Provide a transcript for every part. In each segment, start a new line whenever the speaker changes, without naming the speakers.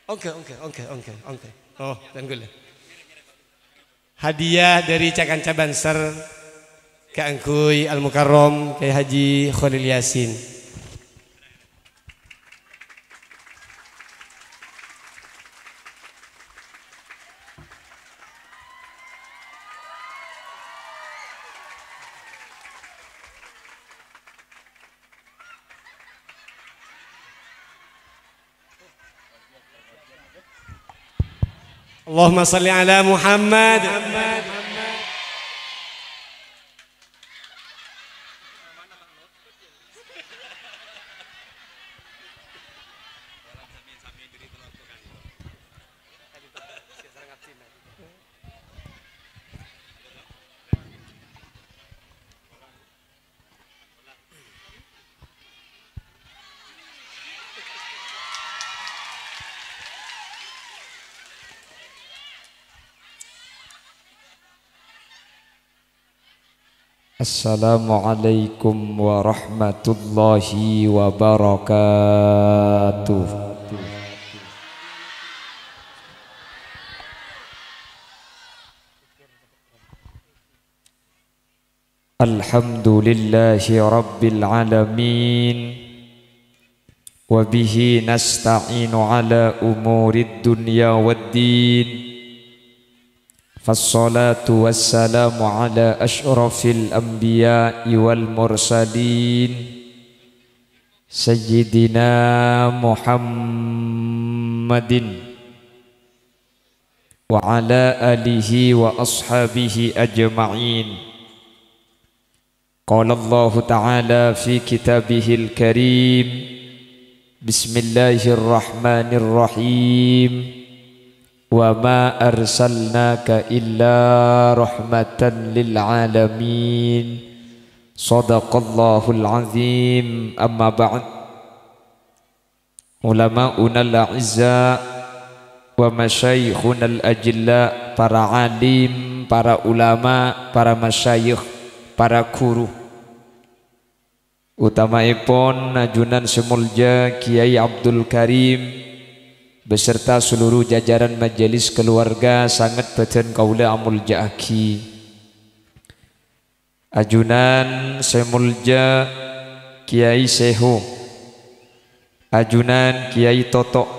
Oke. Oh, tanggul. Hadiah dari Cakanca Banser ke Angkuy Al-Mukarram ke Haji Khalil Yasin. Allahumma salli ala Muhammad.
Assalamualaikum warahmatullahi wabarakatuh. Alhamdulillahi rabbil alamin. Wabihi nasta'inu ala umurid dunya waddin. Fassalatu wassalamu ala ashrafil anbiya'i wal mursalin Sayyidina Muhammadin wa ala alihi wa ashabihi ajma'in. Qala Allah ta'ala fi kitabihil karim. Bismillahirrahmanirrahim. Wa ma arsalnaka illa rahmatan lil alamin. Sadaqallahul azim. Amma ba'd. Ulama'una al-a'izza wa masyayikhuna al-ajilla, para alim, para ulama, para masyayikh, para guru, utamaipun ajunan semulja Kiai Abdul Karim beserta seluruh jajaran majelis keluarga sangat beten kaula amulja aki. Ajunan semulja Kiai Seho, ajunan Kiai Toto,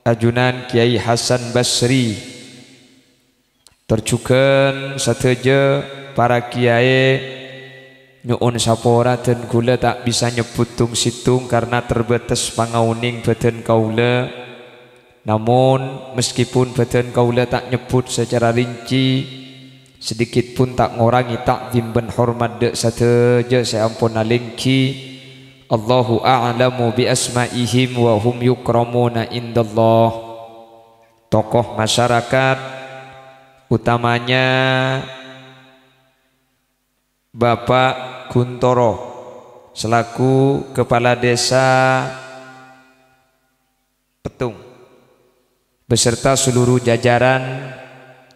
ajunan Kiai Hasan Basri, terjukan sateja para kiai nyuun sapora dan kula tak bisa nyebut tung situng karena terbatas pangauning beten kaula. Namun meskipun badan kaula tak nyebut secara rinci, sedikit pun tak ngorangi takzim ben hormat dek sateja saya ampun alingki. Allahu a'lamu bi asma'ihim wa hum yukramuna indallah. Tokoh masyarakat, utamanya Bapak Guntoro selaku Kepala Desa Petung beserta seluruh jajaran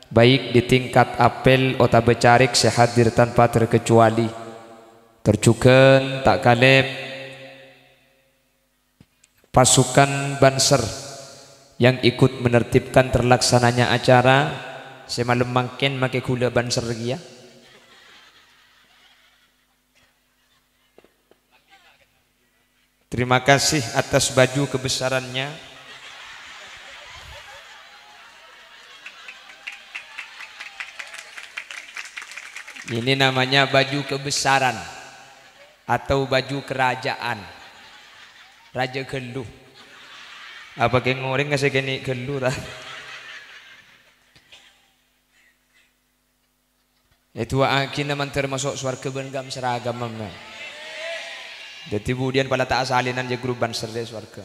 baik di tingkat apel Ota Becarik sehadir tanpa terkecuali. Terjukan tak kalep pasukan Banser yang ikut menertibkan terlaksananya acara. Semalam mangken make gula Banser lagi ya. Terima kasih atas baju kebesarannya. Ini namanya baju kebesaran atau baju kerajaan. Raja Geluh. Apa ke ngoreng kasih kini Geluh lah. Itu akhirnya man termasuk swarga benggam seragam mama. Jadi kemudian pada tak asalinan je grup Banser deh swarga.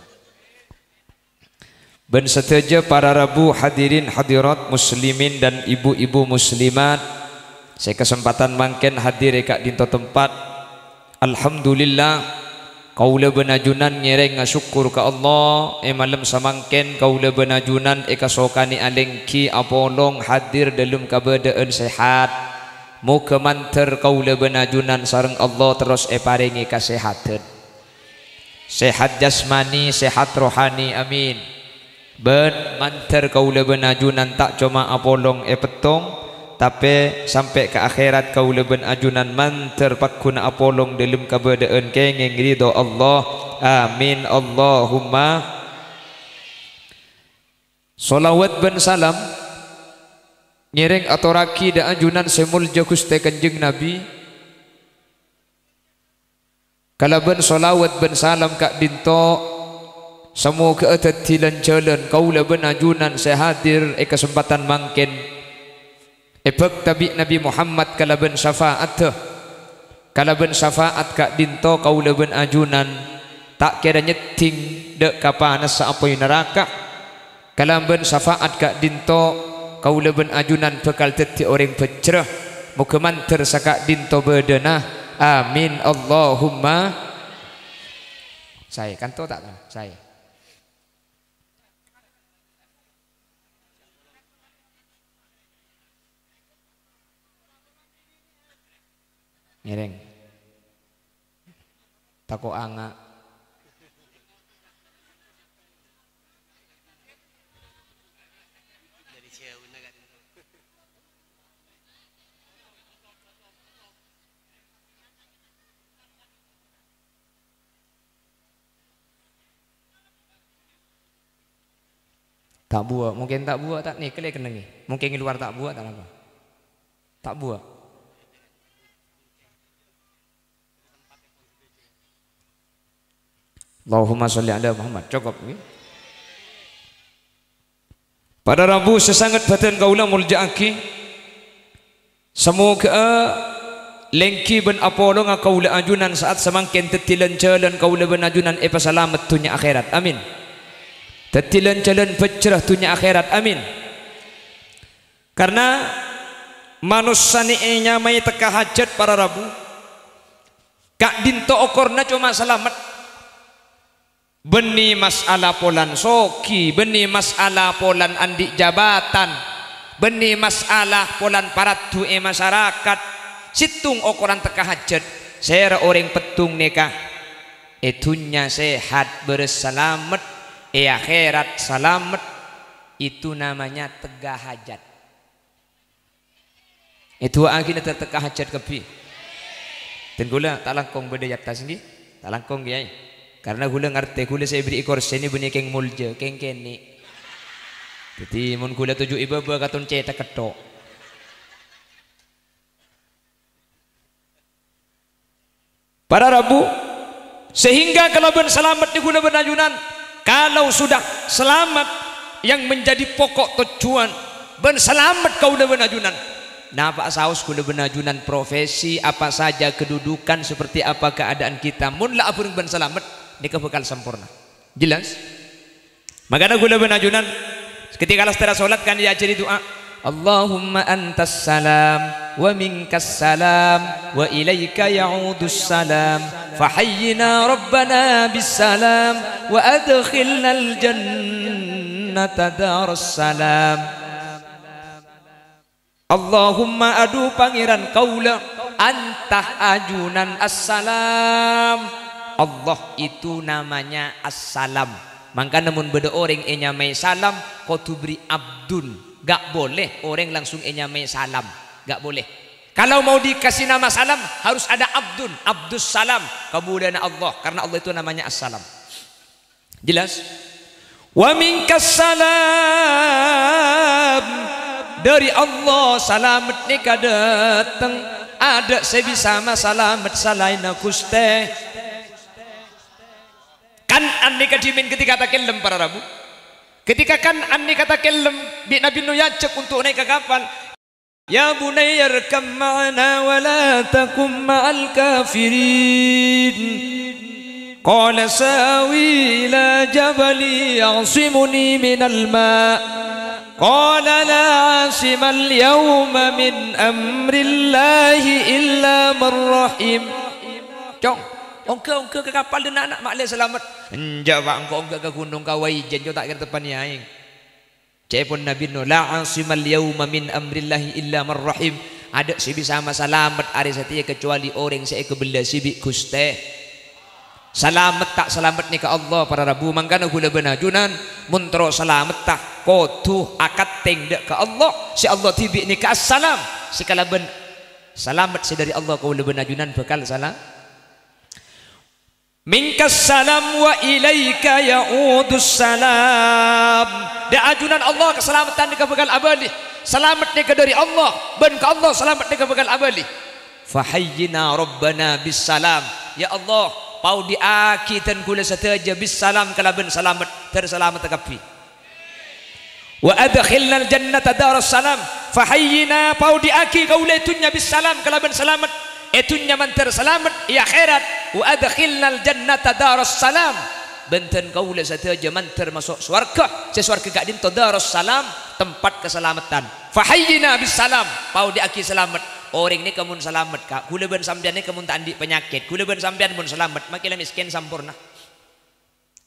Ben seteja para rabu hadirin hadirat muslimin dan ibu-ibu muslimat. Saya kesempatan mangken hadir eka dinto tempat. Alhamdulillah kaula benajunan ngereng ngasyukur ka Allah. Malam samangken kaula benajunan eka sokani alengki apolong hadir dalam keadaan sehat. muga manter kaula benajunan sareng Allah terus paringi kasehatan, sehat jasmani, sehat rohani, amin. Ben manter kaula benajunan tak cuma apolong petong, tapi sampai ke akhirat kaula benajunan manter pakuna apolong dalam keberadaan kengeng ridho Allah, amin Allahumma. Solawat ben salam ngiring atau raki da ajunan semulja Gusti Kanjeng Nabi. Kalaban solawat ben salam kak dinto semoga atatilan jalan kaula ben ajunan sehadir kesempatan mangken ebek tabi Nabi Muhammad kalaban syafaat kak dinto kaula ben ajunan tak kira nyeting dek kapanas sa apoy neraka. Kalaban syafaat kak dinto kaula ben ajunan bekal teti orang pecrah muga manter saka dinto bedenah, amin Allahumma. Saya kanto tak saya ngereng tako anga tak buat, mungkin tak buat tak nih kalian kenangi, mungkin di luar tak buat tak apa, tak buat. Allahumma sholli ala Muhammad. Cukup ni. Pada Rabu sesangat badan kaula muljaaki semoga lengki ben apolo nga kaula ajunan saat semangkin tetilan jalan kaula ben ajunan selamat dunia akhirat, amin. Tetilan jalan pecrah dunia akhirat, amin. Karena manusia ni nyamai teka hajat para Rabu kak dinto okorna cuma selamat beni masalah polan soki, beni masalah polan andi jabatan, beni masalah polan paratu masyarakat situng okoran teka hajat saya orang petung nikah itunya sehat berselamat akhirat selamat, itu namanya tega hajat. Itu akhirnya terteka hajat kepi dan gula tak langkong beda atas ni tak langkong ya. Karena gula ngerti gula saya beri ikor sini bunyi keng mulja keng keni. Jadi mun gula tujuh iba katon cetak ketok. Para Rabu sehingga kalau ben selamat di gula benajunan, kalau sudah selamat yang menjadi pokok tujuan ben selamat kau udah benajunan. Nah Pak Saus gula benajunan profesi apa saja kedudukan seperti apa keadaan kita mun la apun ben selamat nikah bekal sempurna. Jelas? Makanya gula benajunan ketika setelah sholat kan diajari doa Allahumma antas salam wa minkas salam wa ilaika ya'udus salam fahayyina rabbana bis salam wa adkhilnal jannata daras salam. Allahumma adu pangeran kaula antah ajunan assalam. Allah itu namanya assalam. Maka namun beda orang nyamai salam kau tu beri abdun, gak boleh orang langsung nyamai salam, gak boleh. Kalau mau dikasih nama salam harus ada abdun, abdus salam, kemudian Allah, karena Allah itu namanya assalam. Jelas? Wa minkas salam, dari Allah salamet ni kadateng, ada sebisa salamet salaina kuste. Kan anni kadimin ketika takelem para Rabu, ketika kan anni kata kelem bi Nabi Nuh yajak untuk naik ke kapal, ya bunayya arkam ma'ana wa la takum ma'al kafirin. Qala sawi ila jabali ya'simuni minal ma'. Qala la 'asimal yawma min amrillahi illa man rahim. Cong ongke ke kapal dan anak maklum selamat. Enjak pak ongke ke gunung Kawaijen jo tak kira tepan aing. Cepon Nabi Nuh la 'asimal yawma min amrillahi illa man rahim. ada si bisa masalamat ari setia kecuali orang saya kebela sibik Guste. Salamet tak selamat ni ke Allah para rabu mangkana gula benajunan muntro salamet tak kotu akad tengdek ke Allah si Allah tibik ni ke assalam sekala ben salamet si dari Allah gula benajunan bekal salam minkas salam wa ilaika ya'udus salam da ajunan Allah keselamatan ni ke bekal abadi selamat ni ke dari Allah ben ke Allah selamat ni ke bekal abadi fahayyina rabbana bis salam ya Allah pau diaki tan kula sataja bis salam kalaban selamat terselamat tekapi wa adkhilna al jannata darus salam fahayyina pau diaki kaula tunya bis salam kalaban selamat etunya man terselamat ya akhirat wa adkhilna al jannata darus salam benten kaula sataja man termasuk swarga seswarga gak dinto darus salam tempat keselamatan fahayyina bis salam pau diaki selamat orang ni kamun selamat kak kula ben sampean ni kamun tak andik penyakit kula ben sampean mun selamat makilah miskin sampurna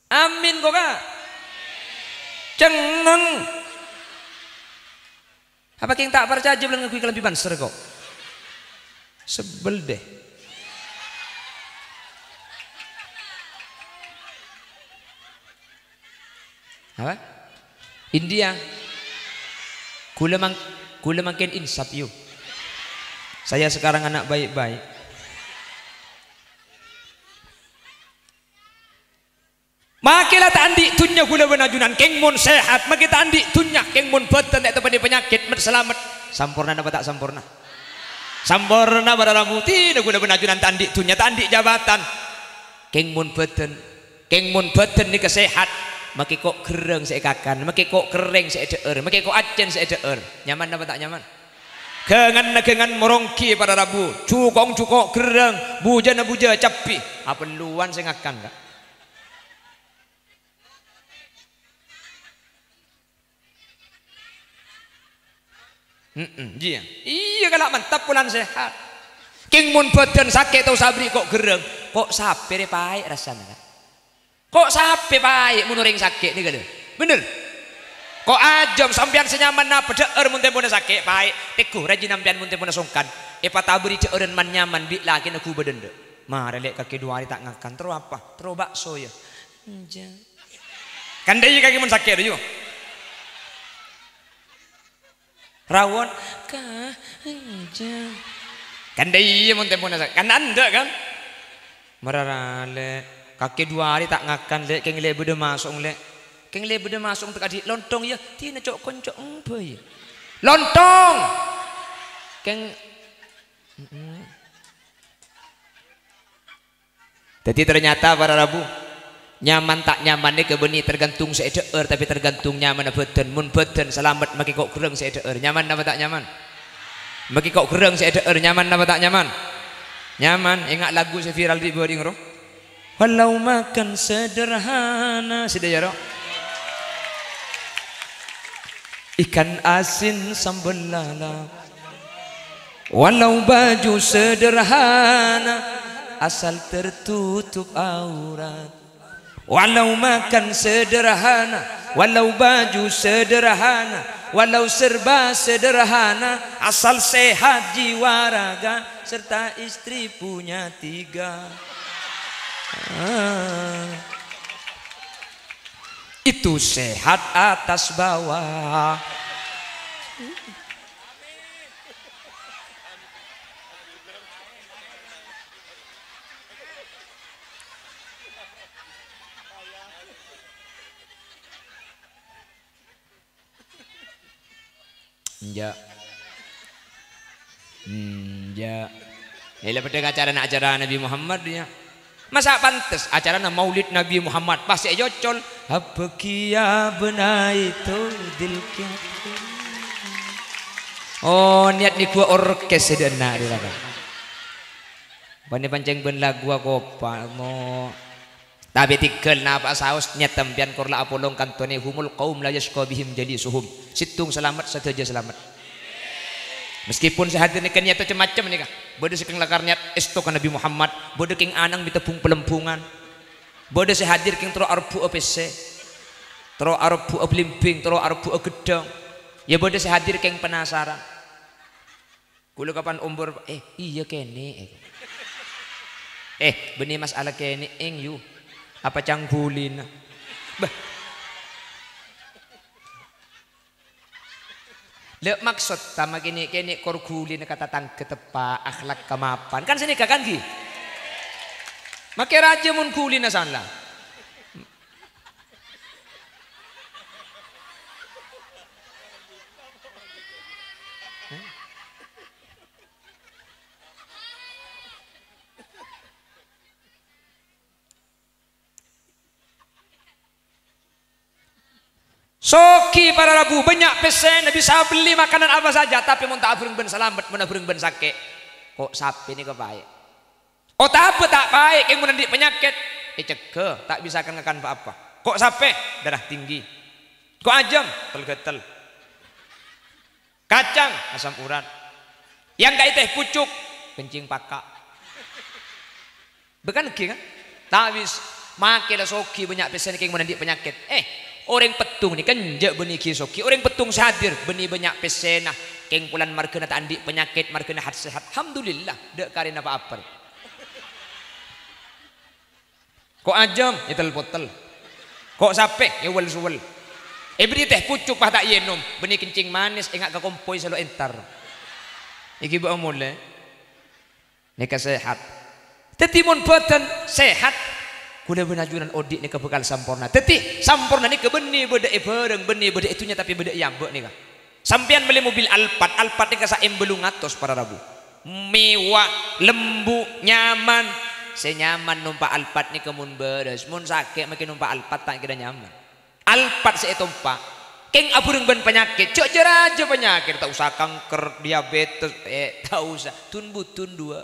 amin kok kak cengen apa yang tak percaya bilang ngakui kelambi banser kok sebel deh apa India kula makin insaf yuk. Saya sekarang anak baik-baik. Makilah tak andi tunya gula benajunan keng mun sehat, maki tak andi tunya keng mun beten tak tempat penyakit selamat. Sampurna apa tak sampurna? Sampurna pada ramuti dah gula benajunan tak andi tunya, tak andi jabatan. Keng mun beten ni kesehat. Maki kok kereng saya kakan, maki kok kering saya deer, maki kok acen saya deer. Nyaman apa tak nyaman? Kengan morongki pada rabu cukong gereng buja capi apa luan saya ngakan kak iya kalau mantap pulan sehat king mun badan sakit tau sabri kok gereng kok sapi baik rasanya kok sapi baik munuring sakit nih kalau bener kok ajam sampean senyaman apa deer mun tempone sakit baik teguh rajin sampean mun tempone songkan pataburi deeren man nyaman bi lagi aku bedende mare lek kaki 2 hari tak ngakan terus apa terus bakso ya kan deui kaki mun sakit yo rawon ka kan deui mun tempone sakit kan anda kan marara lek kaki 2 hari tak ngakan lek keng le bede masuk lek keng le bede masuk untuk adik lontong ya tina cok koncok apa ya lontong keng jadi ternyata para rabu nyaman tak nyaman ni kebeni tergantung seeder tapi tergantung nyaman beden mun beden selamat maki kok gereng seeder nyaman apa tak nyaman maki kok gereng seeder nyaman apa tak nyaman nyaman ingat lagu se viral di boarding roh walau makan sederhana sedaya roh ikan asin sambal lala walau baju sederhana asal tertutup aurat walau makan sederhana walau baju sederhana walau serba sederhana asal sehat jiwa raga serta istri punya 3 itu sehat atas bawah ya Ini pada acara Nabi Muhammad ya. Masa pantas acara maulid Nabi Muhammad pasti jocol habakia benaitu dilki. Oh niat ni gua orkes sedena di laga. Bani panceng ben lagu aku mo. Tapi tikel napa saus niat tempian korla apolong kantone humul kaum la yasqa bihim jadi suhum. Situng selamat saja selamat. Meskipun sehadir ni niat macam-macam ni kah. Bodoh sekeng lakar niat estok Nabi Muhammad. Bodoh keng anang bitepung pelempungan. Bodoh sehadir keng tero arbu opese. Tero arbu oblimping, tero arbu gedong. Ya bodoh sehadir keng penasaran. Kula kapan umur iya kene. Benih masalah kene ing yu. Apa canggulin. Bah. Lek maksud tama kene korgulin kata tang ketepa akhlak kemapan. Kan sini kan gi. Make raja mun kulin asanlah. Soki para rabu banyak pesen bisa beli makanan apa saja tapi mun tak abreng ben selamat mun abreng ben sakit kok sapi ini kebaik oh tak baik yang menandik penyakit cegah tak bisa kenakan apa-apa kok sapi darah tinggi kok ajam gatel kacang asam urat yang gak teh pucuk kencing pakak bukan kan tak bisa makilah soki banyak pesen yang menandik penyakit orang petung ni kan jak benih kisoki orang petung sadir benih banyak pesena keng pulan markena tak andik penyakit markena hat sehat alhamdulillah dek karin apa-apa kok ajam ya tel kok sape ya suwel beri teh pucuk pah tak yenom benih kencing manis ingat ke kompoi selalu entar iki ba mule nika sehat tetimun badan sehat kuda benajuran odik ni kebekal sampurna teti sampurna ni ke benih beda bareng benih beda itunya tapi beda yambek ni sampean beli mobil Alphard ni kasaim belum ngatos para rabu mewah lembu nyaman senyaman numpak Alphard ni kemun beres mun sakit makin numpak Alphard tak kira nyaman Alphard saya tumpak keng abureng ben penyakit cok jeraja penyakit tak usah kanker diabetes tak usah tun butun dua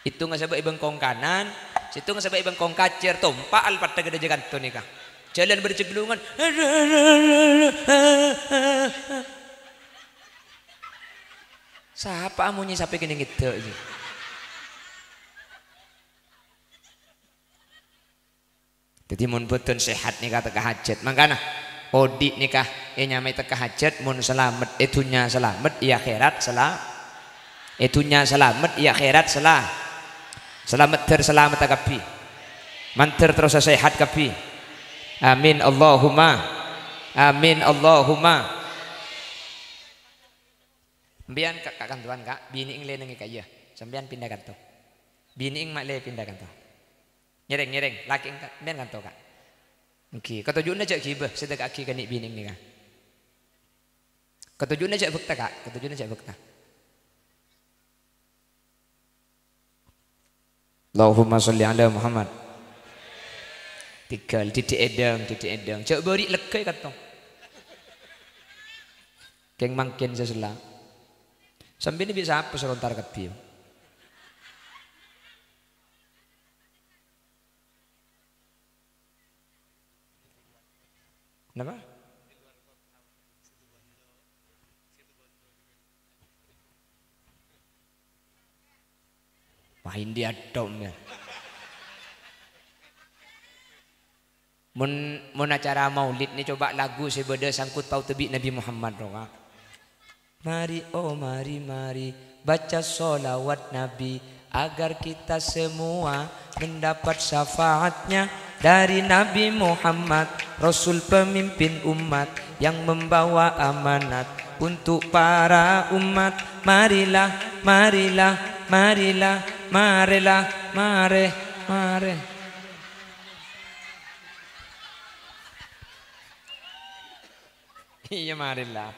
itu nggak sebab ibengkong kanan situ nggak sebab ibengkong kacer tompak Alphard tegede jagan tu nikah jalan berceglungan siapa amunya sampai kene gitu jadi mun betul sehat nikah teka hajat makanya odik nikah nyamai teka hajat mun selamat itunya selamat iya akhirat salah itunya selamat iya akhirat salah selamat terselamat kapi manter terus sehat kapi amin Allahumma Sampeyan kak kantuan kak bini ing leneng kaya sampeyan pindah kanto bini ing mak le pindah kanto nyereng laki ing sampeyan kanto kak oke ketujuannya jak gibah sedek aki kanik bini ing nikah ketujuannya jak bekta kak ketujuannya jak bekta Allahumma sholli ala Muhammad tinggal titik edang cak beri lekai kata keng mangkin sesela sampai ini bisa apa serontar kebi kenapa main dia dong ya. Mun acara maulid ni coba lagu sebeda sangkut paut tebi Nabi Muhammad roka. Mari mari baca solawat Nabi agar kita semua mendapat syafaatnya dari Nabi Muhammad Rasul pemimpin umat yang membawa amanat untuk para umat. Marilah mare iya marilah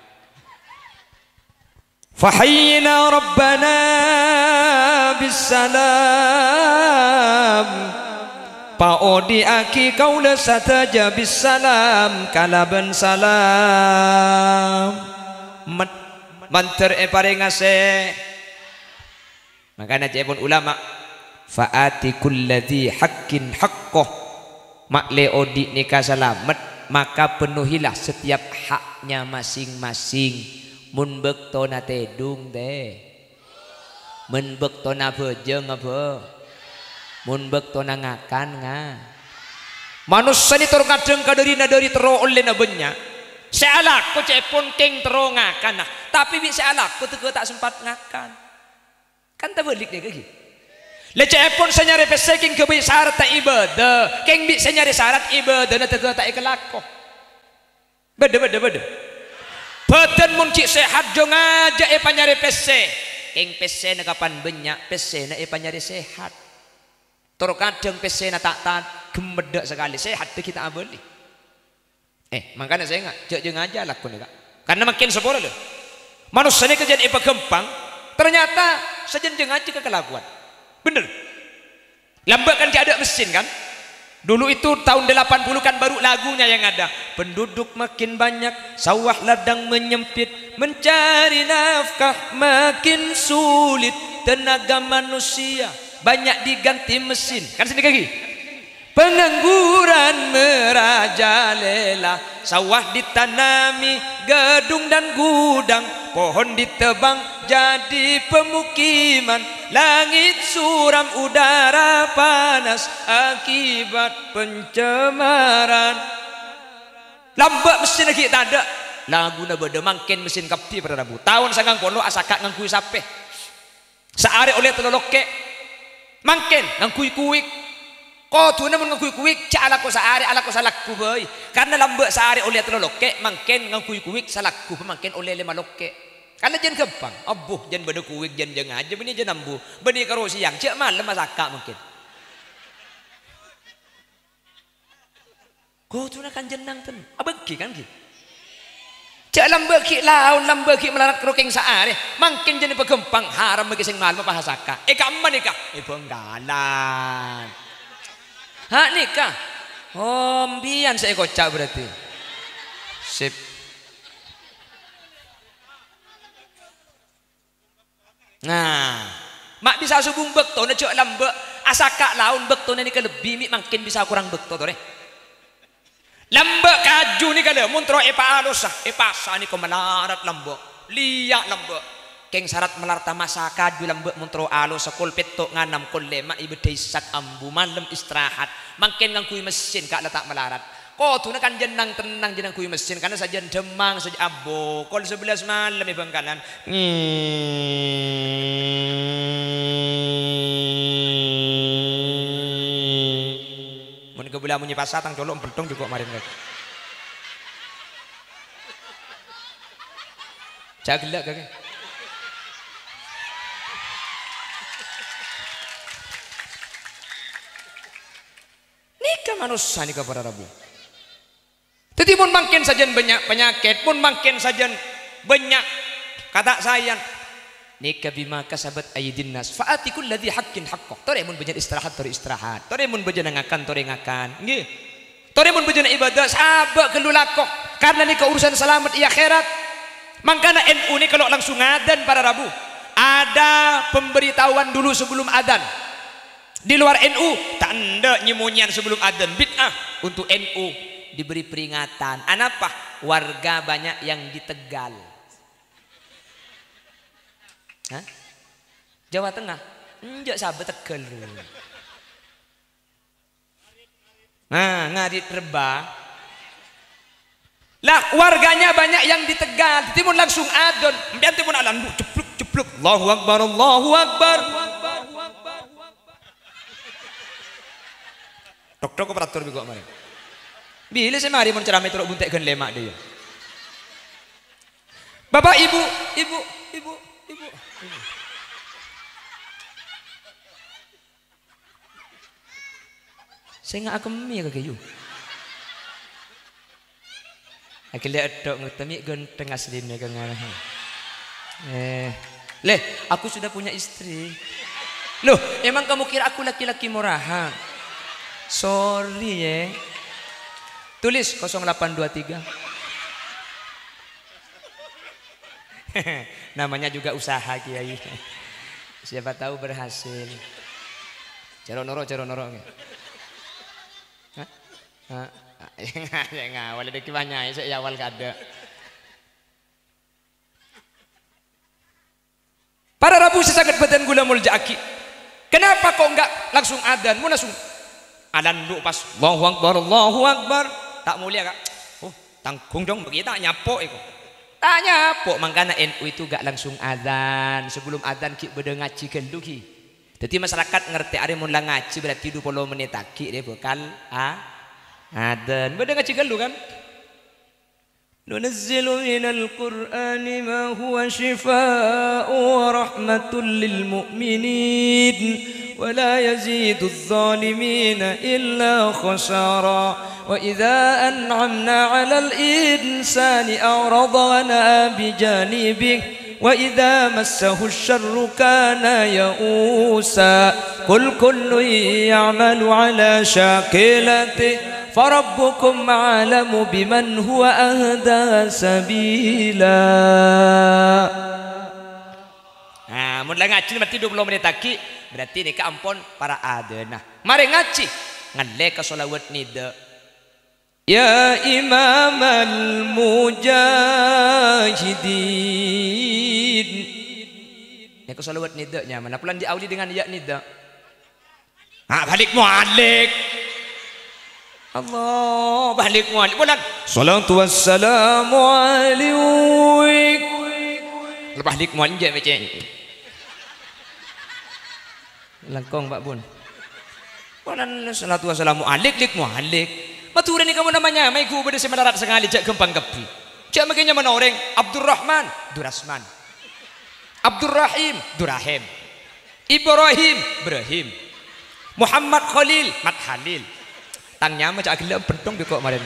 fahayyina rabbana bisalam paodi aki kaula sataja bisalam kalaban salam manter paringase makanya cepon ulama faati kulladzi haqqin haqqoh makle odi nikah selamat maka penuhilah setiap haknya masing-masing mun bektona tedung teh mun bektona bejeng apa mun bektona ngakan nga manusia ni terus kadang kadari tero oleh na benya seala ko cepon keng tero ngakan nah Tapi bisa alak, aku tak sempat ngakan. Kan terbalik deh gitu. Leceh pun saya nyari peseking kebi syarat tak ibadah, keng bisa nyari syarat ibadah, na tega tak ikelako. Beda. Badan mun cik sehat jo ngajak epa nyari pese, keng pese na kapan banyak pese na epa nyari sehat. Toro kadang pese na tak gemedek sekali sehat deh kita abeli. Makanya saya nggak jeng aja laku nih kak. Karena makin sepuluh loh. Manusia ini kejadian epa gempang, ternyata sejen jeng aja kekelakuan. Bener. Lambat kan ada mesin kan. Dulu itu tahun 80 kan baru lagunya yang ada. Penduduk makin banyak, sawah ladang menyempit, mencari nafkah makin sulit, tenaga manusia banyak diganti mesin. Kan sedikit lagi. Pengangguran merajalela, sawah ditanami gedung dan gudang, pohon ditebang jadi pemukiman, langit suram udara panas akibat pencemaran. Lambat mesin lagi tak ada. Lagu na beda mangken mesin kapti pada Rabu. Tahun sangang kono asakak ngangkui sape. Saare oleh teloloke. Mangken ngangkui kuik. Kau tu namun ngangkui kuik cak alako saare alako salakku boy. Karena lambat saare oleh teloloke mangken ngangkui kuik salakku mangken oleh lima loke. Karena jen gampang. Abuh jen beda kuik jen jeng aja beni jen ambu. Beni karo siang cak malam asakak mungkin. Kau tu nak kan jenang ten. Abegi kan gitu. Cak lambeki laun lambeki melarat krokeng saare. Mangkin jadi pegempang haram bagi sing malam apa hasaka. Kaman nikah. Benggalan. Hak nikah. Mbian saya kocak berarti. Sip. Nah, mak bisa subung bekto na cak lambek asaka laun bekto na ni kelebih mik makin bisa kurang bekto tore. Lambek kaju ni kala muntro epa alosah epa sani ko melarat lambek liak lambek keng syarat melarta masa kaju lambek muntro alos sekol petok nganam kol lema ibe deisak ambu malam istirahat mangken ngangkui mesin kak letak melarat kok tu kan jenang tenang jenang kui mesin karena sajian demang saja abo kol 11 malam ibang kanan mun kebelah munyi pasatang colok empeltong juga kemarin kan. Jagelak kakek. Nikah manusia nikah pada Rabu. Jadi mun makin sajian banyak penyakit, mun makin sajian banyak kata sayang. Nikah bima kasabat aydin nas faati kulladzi haqqin haqqah. Tore mun bejan istirahat tore istirahat. Tore mun bejan ngakan tore ngakan. Nggih. Tore mun bejan ibadah sabak kelulako. Karena ni urusan selamat i akhirat. Makanya NU ni kalau langsung adzan pada Rabu. Ada pemberitahuan dulu sebelum adzan. Di luar NU tanda nyemunyian sebelum adzan bid'ah untuk NU diberi peringatan. Anapa? Warga banyak yang di Tegal. Hah? Jawa Tengah enjak sahabat Tegal nah ngarit reba lah warganya banyak yang di Tegal timun langsung adon mbian timun alam cepluk Allahu Akbar Allahu Akbar tok operator juga mari bila saya mari mun ceramah turuk buntekkeun lemak dia Bapak Ibu saya nggak kemi kakek yu akhirnya ada ngetemi genteng aslinya kan leh aku sudah punya istri loh emang kamu kira aku laki-laki murahan sorry ya tulis 0823 namanya juga usaha kiai siapa tahu berhasil ceronoro ngawal ada kibanyak saya awal kada para Rabu sesagat badan gula muljaki kenapa kok enggak langsung adzan mau langsung adzan dulu pas Allahu Akbar tak mulia kak tanggung dong begitu nyapo itu Tanya pok mangkana NU itu gak langsung adzan. Sebelum adzan ki beda ngaji gelu ki. Jadi masyarakat ngerti are mun ngaji berarti 20 menit taki dia bakal adzan. Beda ngaji gelu kan? ننزل من القرآن ما هو شفاء ورحمة للمؤمنين ولا يزيد الظالمين إلا خسارا وإذا أنعمنا على الإنسان أعرض ونأى بجانبه وإذا مسه الشر كان يئوسا قل كل يعمل على شاكلته فربكم أعلم بمن هو أهدى سبيلا. Nah, mun ngaji berarti 20 menit lagi berarti ini keampun para adena. Mari ngaji ngalle ka sholawat nida. Ya Imam al-Mujahidin. Ini ka sholawat nida nya mana pulang diawali dengan ya nida. Balik mu'alik. Allah balik mu'alik bulan salatu wassalamu alaik balik mu'alik je macam langkong Pak Bun bulan salatu wassalamu alaik lik mu'alik matura ni kamu namanya mai ku beda semadarat sekali cak gempang kepi cak makanya mana orang Abdurrahman Durasman Abdurrahim Durahim Ibrahim Ibrahim Muhammad Khalil Mat Khalil tangnya macam agak pentong kok kemarin.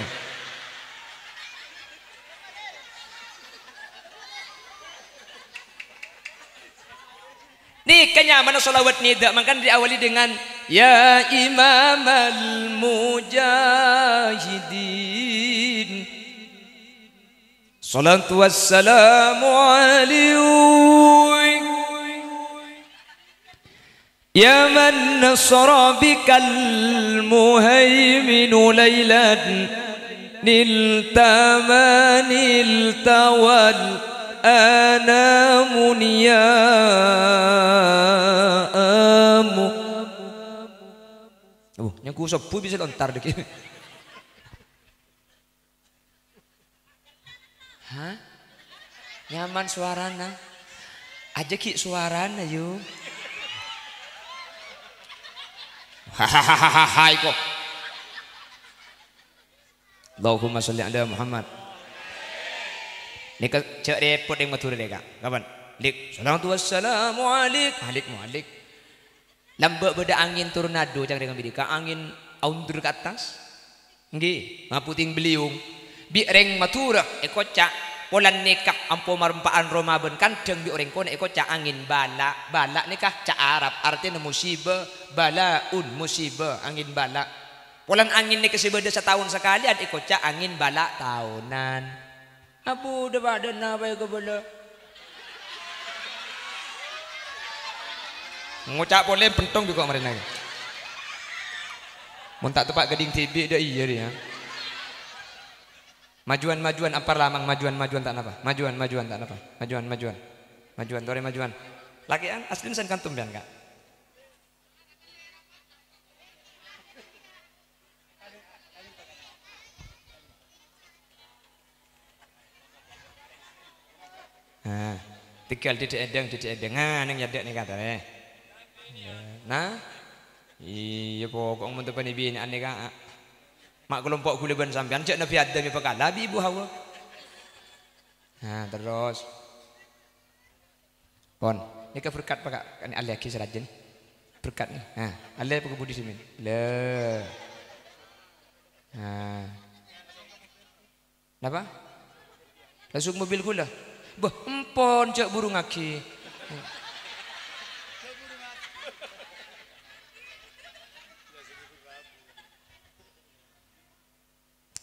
Nih kenyamanan sholawat nida makan diawali dengan ya Imam al-Mujahidin. Salatu wassalamu alaik. يا من نصر بك المهيمن ليلا نلت ما نلت والآنام نيام. Yang ku sepuh bisa lontar dek. Hah? Nyaman suarana. Aja ki suarana yuk. Hahaha kok. Allahumma sholli ala Muhammad. Nika cek repot yang matur deka. Kapan? Lik salatu wassalamu alaik. Alik mualik. Lambak beda angin tornado cak dengan bidika angin aundur ke atas. Nggih, ngaputing beliung. Bi reng matura ekocak polan nikah ampo marempaan Ramadan kandeng bi orang kono ekocak angin bala. Bala nikah cak Arab artinya musibah. Balaun musibah angin bala polan angin ni kesibada setahun sekali ada ikocak angin bala tahunan abu udah badan apa ya kebala ngucap boleh pentong juga kemarin lagi mun tak tepat geding TV dah iya dia majuan apa lamang majuan tak apa majuan tak apa majuan tore majuan lagi an asli sen kantum pian kak. Nah, tinggal di edeng, nang yadek nih kata nah, iya pokok mau tepan ibu ini aneh kak. Mak kelompok kuliban sampean cek nabi adam ya pakal labi ibu Hawa. Nah terus, pon, ini ke berkat pak ini alih lagi serajin berkat nih. Nah, alih pakai budi sini. Le, nah, apa? Langsung mobil gula. Bah, empon cak burung aki.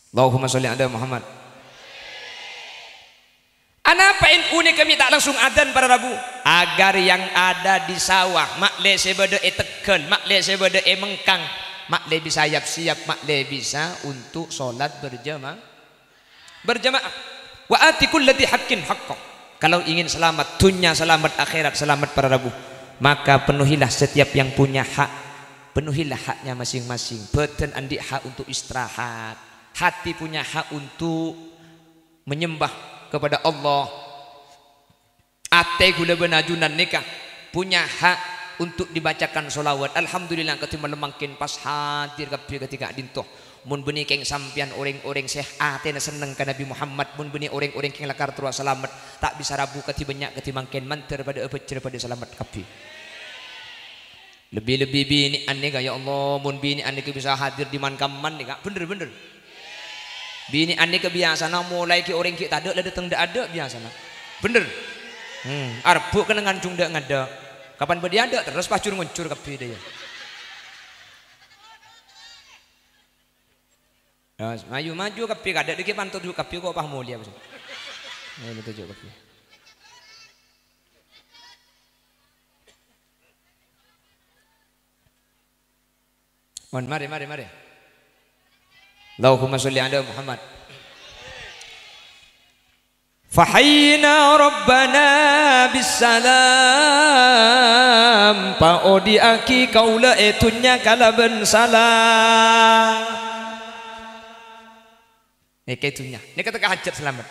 Allahumma sholli ala Muhammad. Anapa ini kami tak langsung adzan pada Rabu agar yang ada di sawah makle sebeda tekel makle sebeda mengkang makle bisa siap makle bisa untuk sholat berjamaah wa atikul ladzi haqqin haqqo. Kalau ingin selamat dunia selamat akhirat selamat pada Rabu maka penuhilah setiap yang punya hak, penuhilah haknya masing-masing. Beten andi hak untuk istirahat, hati punya hak untuk menyembah kepada Allah. Ate gula benajunan nikah punya hak untuk dibacakan solawat. Alhamdulillah ketika melemangkin pas hadir ketika dintoh. Mun beni keng sampian orang-orang syekh ate seneng ka Nabi Muhammad. Mun beni orang-orang keng lakar terus selamat. Tak bisa rabu ketika banyak mangkin manter pada apa pada selamat kapi. Lebih-lebih bini aneh ya Allah, mun bini aneh bisa hadir di mankaman nih kak, bener-bener. Bini aneh kebiasaan mulai ki orang kita ada, datang dak ada biasa bener. Arbu kena ngancung dak ngada. Kapan berdia ada terus pacur nguncur kapi dia. Maju kapi kada dikit pantut juga kapi kok pah mulia betul. Betul juga kapi. Mari. Allahumma sholli ala Muhammad. Fahayna rabbana bisalam paodi aki kaula etunya kalaban salam. Etunya. Ini kata hajat selamat.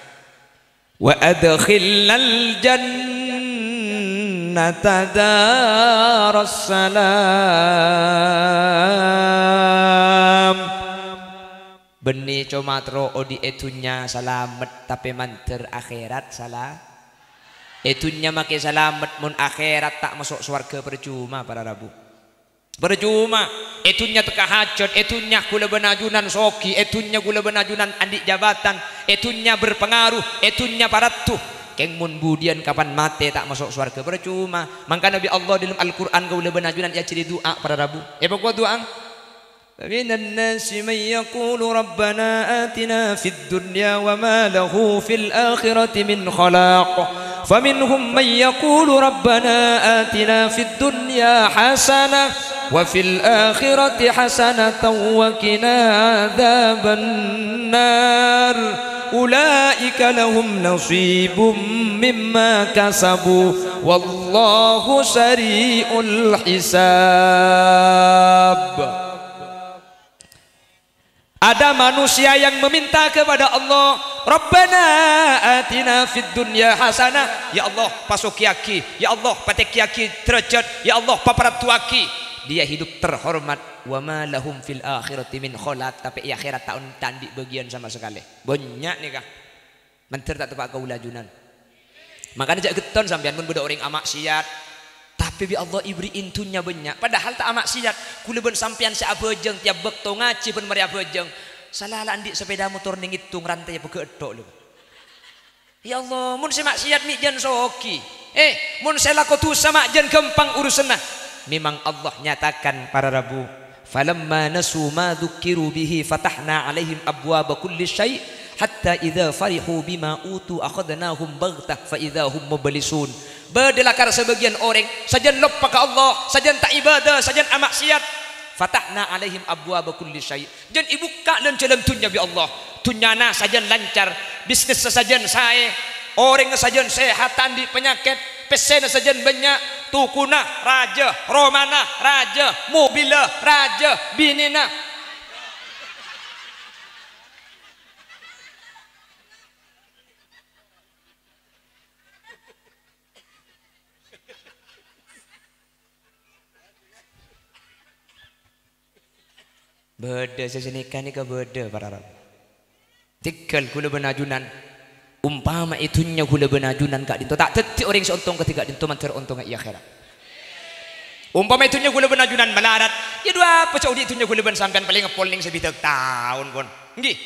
Wa adkhilnal jannata darussalam. Beni comatro odi etunya salamet tapi manter akhirat salah. Etunya make salamet mun akhirat tak masuk surga percuma para rabu. Percuma. Etunya teka hajat, etunya gula benajunan soki, etunya gula benajunan andik jabatan, etunya berpengaruh, etunya paratuh. Keng mun budian kapan mate tak masuk surga percuma. Maka Nabi Allah dalam Al-Qur'an gula benajunan ya ciri doa para rabu. Pokok doa. فمن الناس من يقول ربنا آتنا في الدنيا وما له في الآخرة من خلاق فمنهم من يقول ربنا آتنا في الدنيا حسنة وفي الآخرة حسنة وقنا عذاب النار أولئك لهم نصيب مما كسبوا والله سريع الحساب. Ada manusia yang meminta kepada Allah, Rabbana atina fid dunya hasanah. Ya Allah pasukiaki, ya Allah patekiaki derajat, ya Allah paparatuaki. Dia hidup terhormat. Wa ma lahum fil akhirati min khalaq. Tapi akhirat tak tandi bagian sama sekali. Banyak nih kah? Menter tak tepat kau lajunan. Makanya jak geton sampean mun budak orang amaksiat. Tapi bi Allah ibri intunya banyak. Padahal tak maksiat. Kuleben sampean si abejeng tiap bekto ngaji pun mari abejeng. Salah landik sepeda motor ning hitung rantai begedok lho. Ya Allah, mun si maksiat mi jan soki. Mun saya lakotu sama jan gampang urusna. Memang Allah nyatakan para rabu. Falamma nasu ma dzukiru bihi fatahna alaihim abwaaba kulli syai' hatta idza farihu bima utu akhadnahum baghtah fa idza hum mublisun. Berdelakar sebagian orang sajan lupa ke Allah, sajan tak ibadah, sajan amaksiat. Fatahna alaihim abwaaba kulli syai'. Jan ibuka dan jalan dunya bi Allah. Dunyana sajan lancar, bisnis sajan sae, orang sajan sehat tandi penyakit, pesen sajan banyak, tukuna raja, romana raja, mobilah raja, binina. Beda sesenikah ni ke beda para rabu. Tikal gula benajunan. Umpama itunya gula benajunan kak dinto. Tak tetik orang seuntung ketika dinto manter untung ia akhirat. Umpama itunya gula benajunan melarat. Ya dua apa cau itunya gula ben sampean paling ngepoling sebitak tahun pun. Nggih.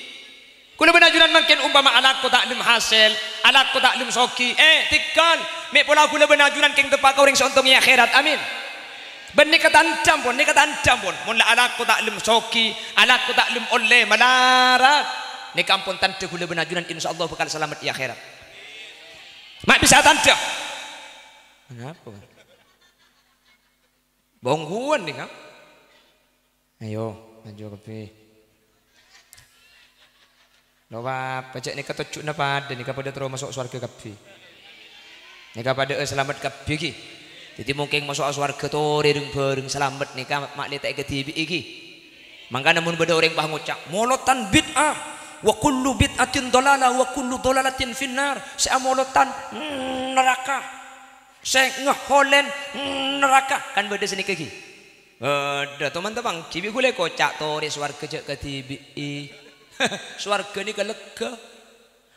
Gula benajunan makin umpama anakku tak lim hasil, anakku tak lim soki. Tikal. Mek pola gula benajunan keng tepak orang seuntung ia akhirat. Amin. Ben ni kata ancam pun, mun la anakku tak lem soki, anakku tak lem oleh melarat. Ni kampun tanda gula benajunan insyaallah bakal selamat di akhirat. Mak bisa tanda. Kenapa? Bongguan ni kan? Ayo, maju ke Loba pajak ni kata cuk napa ada ni kepada terus masuk surga kapi. Ni kepada selamat kapi ki. Jadi mungkin masuk surga tu bareng selamat ni kan mak letak ke TV iki. Mangka namun beda orang bah ngucap molotan bid'ah.
Wa kullu bid'atin dalalah wa kullu dalalatin finnar. Saya molotan neraka. Saya ngeholen neraka. Kan beda sini kaki. Ada teman-teman, kibi gule kocak tori swarga cek ketibi. Swarga ni kelega.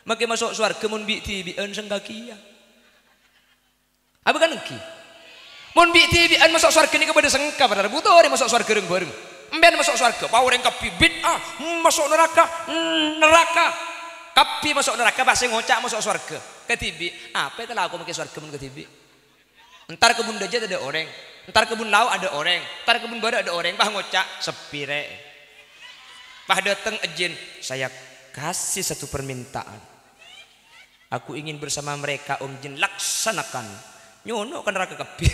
Maki masuk swarga mun bi tibi en sengkakia. Apa kan ki? Mun bi tibi en masuk swarga ni kepada sengka pada butuh ori masuk swarga bareng. Emben masuk surga, power yang kapi bid'ah masuk neraka, neraka. Kapi masuk neraka, bahasa ngocak masuk surga. Ketibi, apa itu lah aku pakai surga mun ketibi. Entar kebun dajat ada orang, entar kebun lau ada orang, entar kebun baru ada orang. Bah ngocak sepire. Bah datang ejin, saya kasih satu permintaan. Aku ingin bersama mereka Om Jin laksanakan. Nyono kan neraka kapir.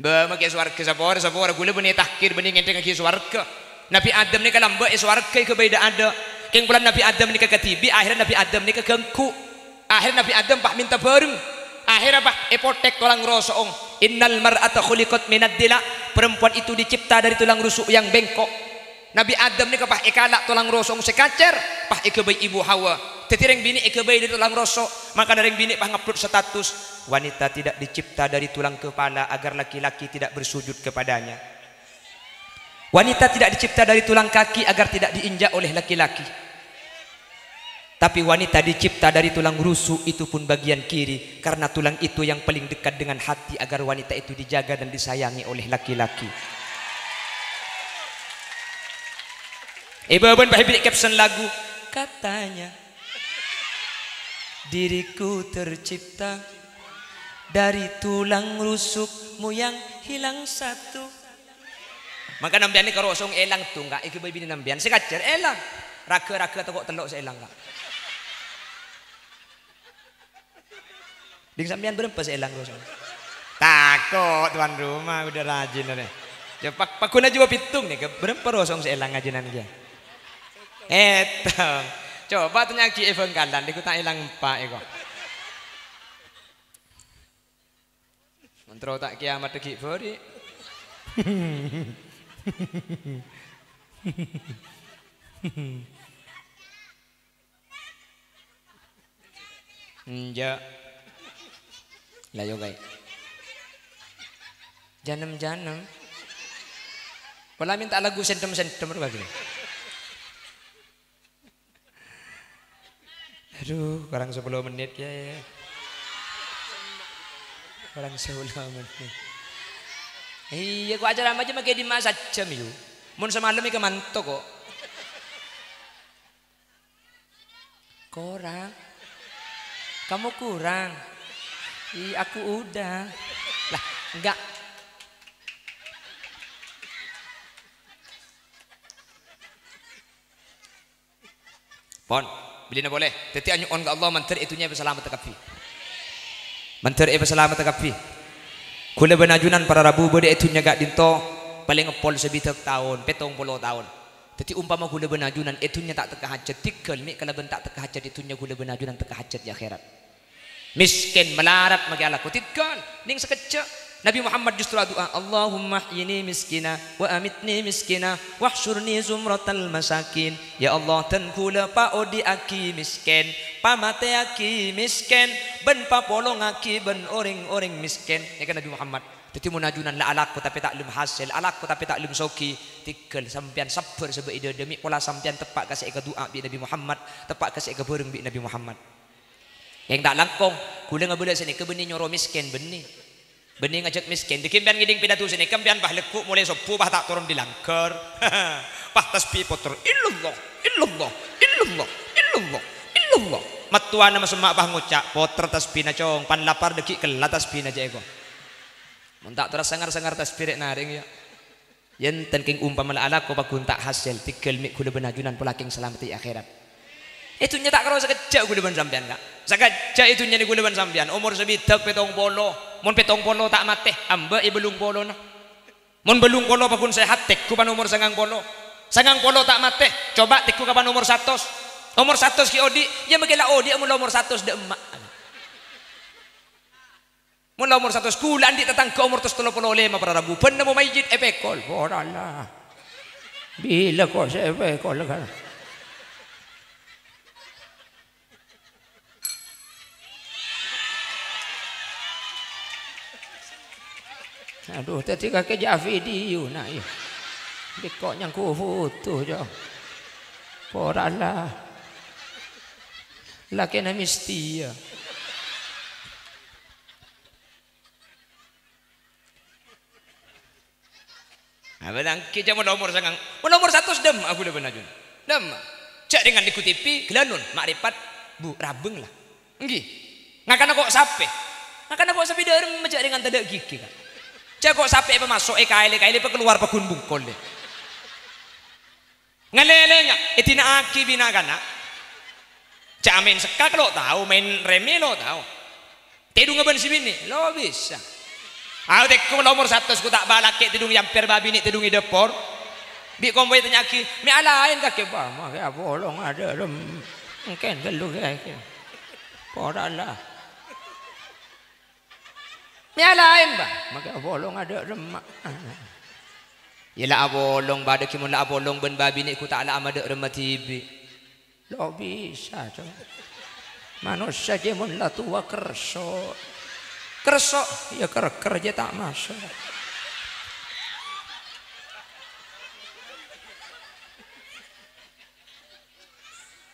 Bagi swarga sapor gula benih takkir benih ngenteng lagi swarga. Nabi Adam ni kalamba swarga kebeda ada. Keng bulan Nabi Adam ni ketibi akhirnya Nabi Adam ni kegengku. Akhirnya Nabi Adam pak minta bareng. Akhirnya pak epotek tulang rusuk. Innal mar'ata khuliqat minad dila. Perempuan itu dicipta dari tulang rusuk yang bengkok. Nabi Adam ni kapah ikalak tulang rusuk sekacer. Pah ikebay ibu Hawa. Tetireng bini ikebay dari tulang rusuk. Maka dari bini pah ngupload status. Wanita tidak dicipta dari tulang kepala agar laki-laki tidak bersujud kepadanya. Wanita tidak dicipta dari tulang kaki agar tidak diinjak oleh laki-laki. Tapi wanita dicipta dari tulang rusuk, itu pun bagian kiri, karena tulang itu yang paling dekat dengan hati agar wanita itu dijaga dan disayangi oleh laki-laki. Ibu-ibu bahibik caption lagu, katanya diriku tercipta dari tulang rusukmu yang hilang satu. Maka nambian ni karosong elang tu enggak ikut baby nambian sekacer elang. Raka-raka tu kok telok seelang enggak. Ding sambian berapa seelang rosong? Takut tuan rumah udah rajin nih. Ya pakuna juga pitung nih berapa rosong seelang ngajinan dia. Coba tanya ki event kalan dikutak elang 4 eko. Mentro tak kiamat deki bori. Enja. Lah yo guys. Janem-janem. Pola minta lagu sentem-sentem begini. Aduh, kurang 10 menit ya. Kurang 10 menit. Iya, gua acara aja pakai di masa jam itu. Mun semalam iki mantuk kok. Kurang. Kamu kurang. Iya, aku udah. Lah, enggak. Pon, bilina boleh. Teti anyu on ke Allah menteri itunya berselamat tekapi. Menteri berselamat tekapi. Kula benajunan para rabu bode itunya gak dinto paling ngepol sebitak tahun, 70 tahun. Teti umpama kula benajunan itunya tak teka hajat tikel mi kalau bentak teka hajat itunya kula benajunan teka hajat di akhirat. Miskin melarat magi Allah tikel ning sekejap. Nabi Muhammad justru doa, Allahumma ini miskina wa amitni miskina wahsyurni zumratal masakin. Ya Allah ten kula pa odi aki miskin, pamate aki miskin, ben pa polong aki ben orang-orang miskin. Ya kan Nabi Muhammad. Teti munajunan la alaku tapi tak lum hasil, alaku tapi tak lum soki. Tikel sampean sabar sebab ide demi pola sampean tepak kasih eka doa bi Nabi Muhammad, tepak kasih eka bareng bi Nabi Muhammad. Yang tak langkong, kula ngabeula sini ke benih nyoro miskin benih. Bening ngajak miskin dikimpian ngiding pidato sini kempian bah lekuk mulai sopu bah tak turun di langker bah tasbih potor illallah illallah illallah illallah illallah matuan nama semak bah ngucak poter tasbih na cong pan lapar dekik kelat tasbih na jago mentak terus sangar-sangar tasbih rek naring ya yen ten king umpama ala ko bakun tak hasil tikel mik kula benajunan polaking selamat di akhirat itu nyetak karo sekejap kula ben sampean kak sekejap itu nyani kula ben sampean umur sebidak 70 mun 70 tak mate amba belung polo na mun belung polo pakun sehat tekku pan umur 90 tak mate coba tekku kapan umur 100 ki odi ya magila odi mun umur 100 de emak mun umur 100 kulan di tetangga umur 35 para rabu ben mo mayjid epekol porala Bila kau sewe kau lekan. Aduh, tadi kakek Jafi video nak ya. Dekok yang ku foto je. Porala. Laki na mesti ya. Abang kita mau nomor sangang. Mau nomor 1 dem aku dah benajun. Dem. Cak dengan dikutipi gelanun makrifat bu rabeng lah. Nggih. Ngakana kok sape. Ngakana kok sapi dereng macak dengan tadak gigi kan. Cak kok sape apa masuk kaile keluar pegun bungkol deh. Ngalelenya itina aki bina kana. Cak main sekak lo tahu, main remi lo tahu. Tidung ngeben si bini lo bisa. Aku tekku nomor 1 ku tak balak ke tidung yamper babi ni tidung idepor. Bi komboy tanya aki, mi alain kakek ba, mak ya bolong ada rem. Mungkin gelu kakek. Porala. Mi alain ba, mak ya bolong ada rem. Yalah abolong bada ki mun la abolong ben babi ni ku tak ala amade rem tibi. Lo bisa coba. Manusia je mun la tua kerso. Kerso ya kerja tak masuk.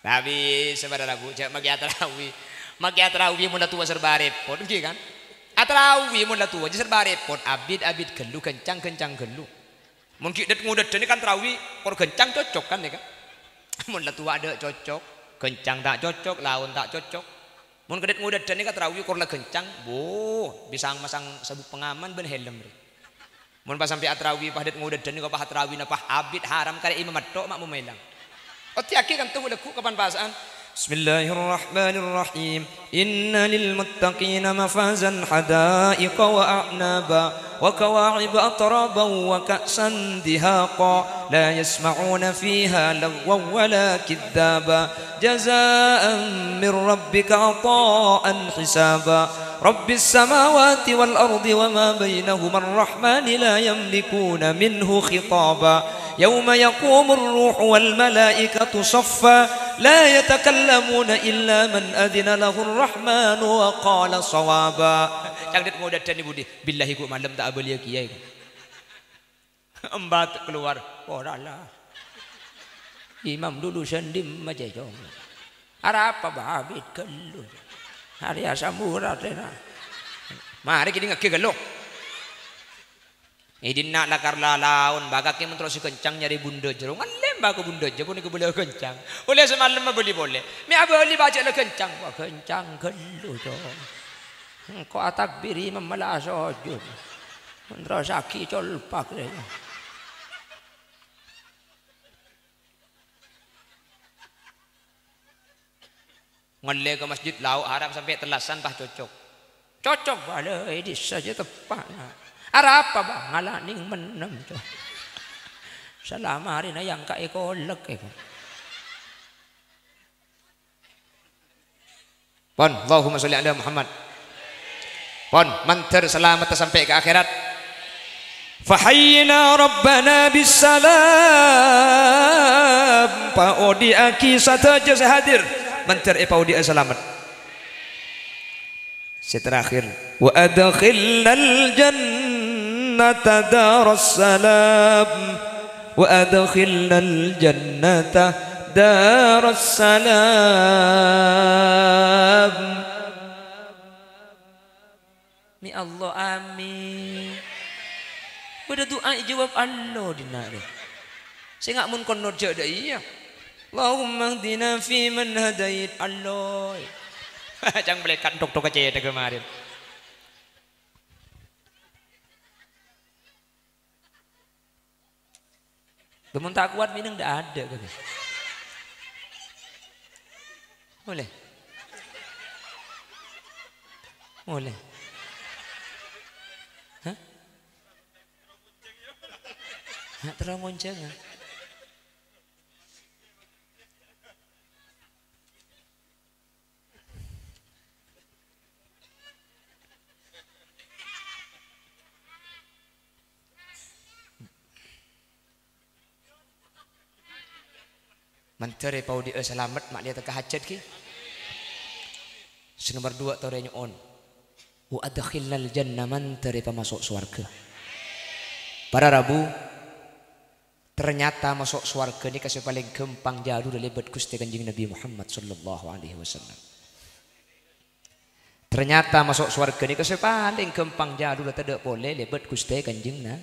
Tapi saudaraku, cak magi atarawi mun la tua serba repot nggih kan? Atarawi mun la tua serba repot, abid gelu kencang gelu. Mun ki det ngudet ini kan tarawi kor kencang cocok kan ya kan? Mun la tua ada cocok, kencang tak cocok, laun tak cocok. Mun kedet ngudet ini kan tarawi kor la kencang, bisa masang sabuk pengaman ben helm. Mun pas sampai atarawi pas det ngudet ini kok pas atarawi napa abid haram kare imam matok mak memelang. Oti aki kan tu leku kapan pasaan. Bismillahirrahmanirrahim. Inna lil muttaqina mafazan hadaiqa wa a'naba wa kawa'iba atraban wa ka'san dihaqa la yasma'una fiha lagwan wala kidhaba jazaa'an min rabbika 'ata'an hisaba rabbis samawati wal ardi wa ma bainahuma ar-rahmani la yamlikuna minhu khitaba يوم يقوم الروح والملائكة صفا لا يتكلمون إلا من أذن له الرحمن وقال صوابا. Cangdet muda dan ibu di billahi ku malam tak abeli kiai. Embat keluar. Oralah. Imam dulu sendim aja jom. Ara apa babit kelu. Hari asam murah tena. Mari kita ngake gelo. Idin nak lakar lalaun bagaknya menterus kencang nyari bunda jerung kan lembah ke bunda je pun boleh kencang boleh semalam beli boleh mi abeli baca le kencang wah kencang gelu jo ko atakbiri memala sujud menterus aki colpak le ngale ke masjid lau harap sampai telasan pah cocok balai di saja tepat. Ara apa bang ngalaning menem tu. Selama hari na yang kak ekolek eko. Pon, Allahumma sholli ala Muhammad. Pon, manter selamat sampai ke akhirat. Fahayyina rabbana bisalam. Pa odi aki sataja sehadir. Manter pa odi selamat. Terakhir wa adkhilnal jannata darussalam wa adkhilnal jannata darussalam. Mi Allah amin. Pada doa jawab Allah dinare. Saya ngak mun kon nojo dak iya. Allahumma hdina fi man hadait Allah. Jangan belikan tok-tok aja ya kemarin. Temen tak kuat minum ndak ada gitu. Boleh. Boleh. Hah? Terang gonceng. Menteri pau dia selamat mak dia teka hajat ki. Nomor 2 tore nyon. Wa adkhilnal jannah menteri pemasuk surga. Para Rabu ternyata masuk surga ni kasih paling gampang jadu lebat Gusti Kanjeng Nabi Muhammad sallallahu alaihi wasallam. Ternyata masuk surga ni kasih paling gampang jadu tidak boleh lebat Gusti Kanjeng na.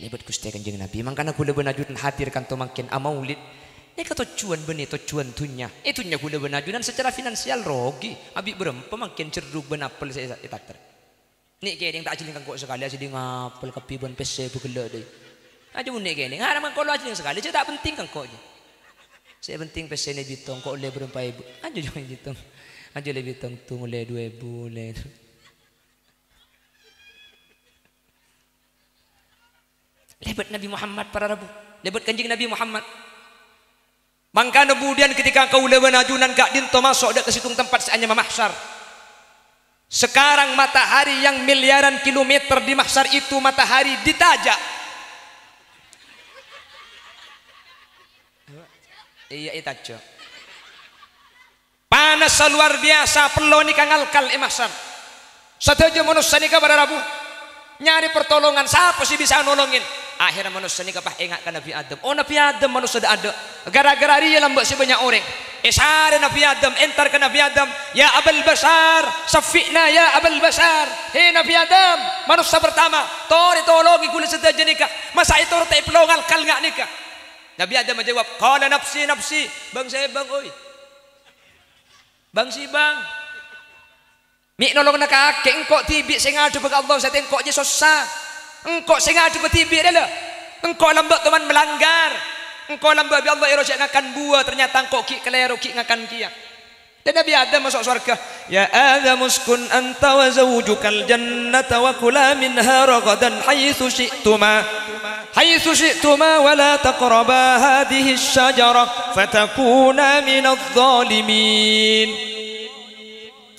Lebat Gusti Kanjeng Nabi. Mangkana kula benajun hadirkan to makin amaulid. Ini ke tujuan benih tujuan tunya. Itunya kula benajunan secara finansial rogi. Abi berempa makin ceruk benapel saya itakter. Nik kene tak ajiling kangko sekali ajiling ngapel kepiban pese begela deui. Aja mun nik kene ngara man kalau ajiling sekali tak penting kangko je. Saya penting pese ne bitong kok oleh berempa ibu. Aja jangan bitong. Aja le bitong tu oleh 2000 le. Lebat Nabi Muhammad para Rabu. Lebat Kanjeng Nabi Muhammad. Maka kemudian ketika kau leban ajunan kak dinto masuk dak ke situng tempat seanya mahsyar. Sekarang matahari yang miliaran kilometer di mahsyar itu matahari ditajak. Iya itajak. Panas luar biasa perlu ni kangalkal mahsyar. Sateja manusia ni pada Rabu nyari pertolongan siapa sih bisa nolongin. Akhirnya manusia ni kapah ingat ke Nabi Adam. Oh Nabi Adam manusia ada. Gara-gara dia lambak si banyak orang. Esare Nabi Adam entar ke Nabi Adam. Ya Abul Bashar, safi'na ya Abul Bashar. Hei Nabi Adam, manusia pertama. Tori tolongi kula sedaja nikah. Masa itu tak pelongal kal ngak nikah. Nabi Adam menjawab, qala nafsi nafsi. Bang saya bang oi. Bang si bang. Mik nolong nak kakek engkau tibik sing ngadu bagi Allah saya engkau je susah. Engkau sing ngadu tibik dah. Engkau lambat teman melanggar. Engkau lambat bi Allah irojak ngakan buah ternyata engkau ki keleru ki ngakan kia. Dan Nabi Adam masuk surga. Ya Adam uskun anta wa zawjukal jannata wa kula minha ragadan haitsu syi'tuma. Haitsu syi'tuma wa la taqraba hadhihi asy-syajarah fatakuna minadh dhalimin.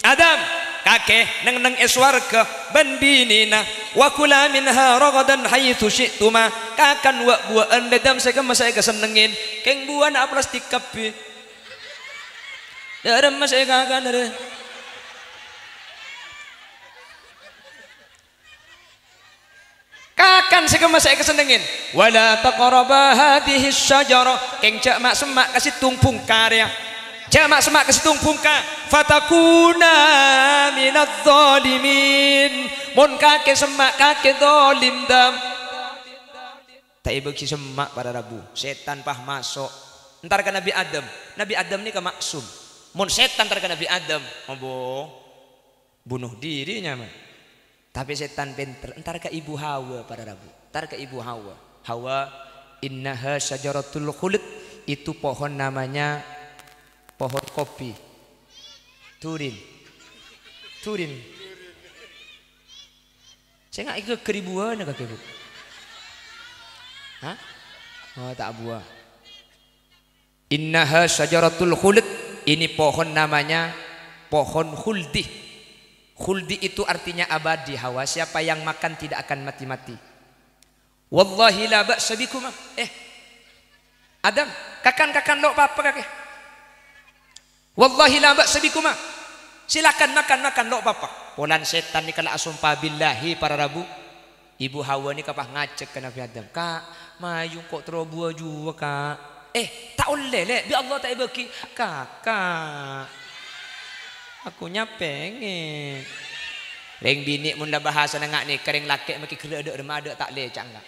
Adam kakek neng eswarga ban binina wa kula minha ragadan haitsu syi'tuma kakan wa buaan dedam saya masa kesenengin keng buah nak plastik kape daram masa kakan ada kakan saya masa kesenengin wala taqraba hadhihi asy-syajarah keng cak mak semak kasih tumpung karya jamak semak kesetung pungka fatakuna minadh dhalimin mun kake semak kake zalim dam tak bagi semak pada Rabu setan pah masuk entar ke Nabi Adam ni ke maksum mun setan entar ke Nabi Adam obo bunuh dirinya mah tapi setan pinter entar ke Ibu Hawa pada Rabu entar ke Ibu Hawa innaha syajaratul khuld itu pohon namanya pohon kopi turin saya nggak ikut keribuan ya kakek bu hah oh tak buah innaha syajaratul khuld ini pohon namanya pohon khuldi itu artinya abadi Hawa siapa yang makan tidak akan mati-mati wallahi la ba'sa bikum Adam kakan lo apa kakek wallahi la ba'sa bikuma silakan makan lo apa polan setan ni kala asumpah billahi para Rabu Ibu Hawa ni kapah ngacek ke Nabi Adam kak mayung kok terobua juga kak tak boleh le bi Allah tak bagi kakak akunya pengen reng bini mun dah bahasa nangak ni kering laki maki kira ada remada tak le cangga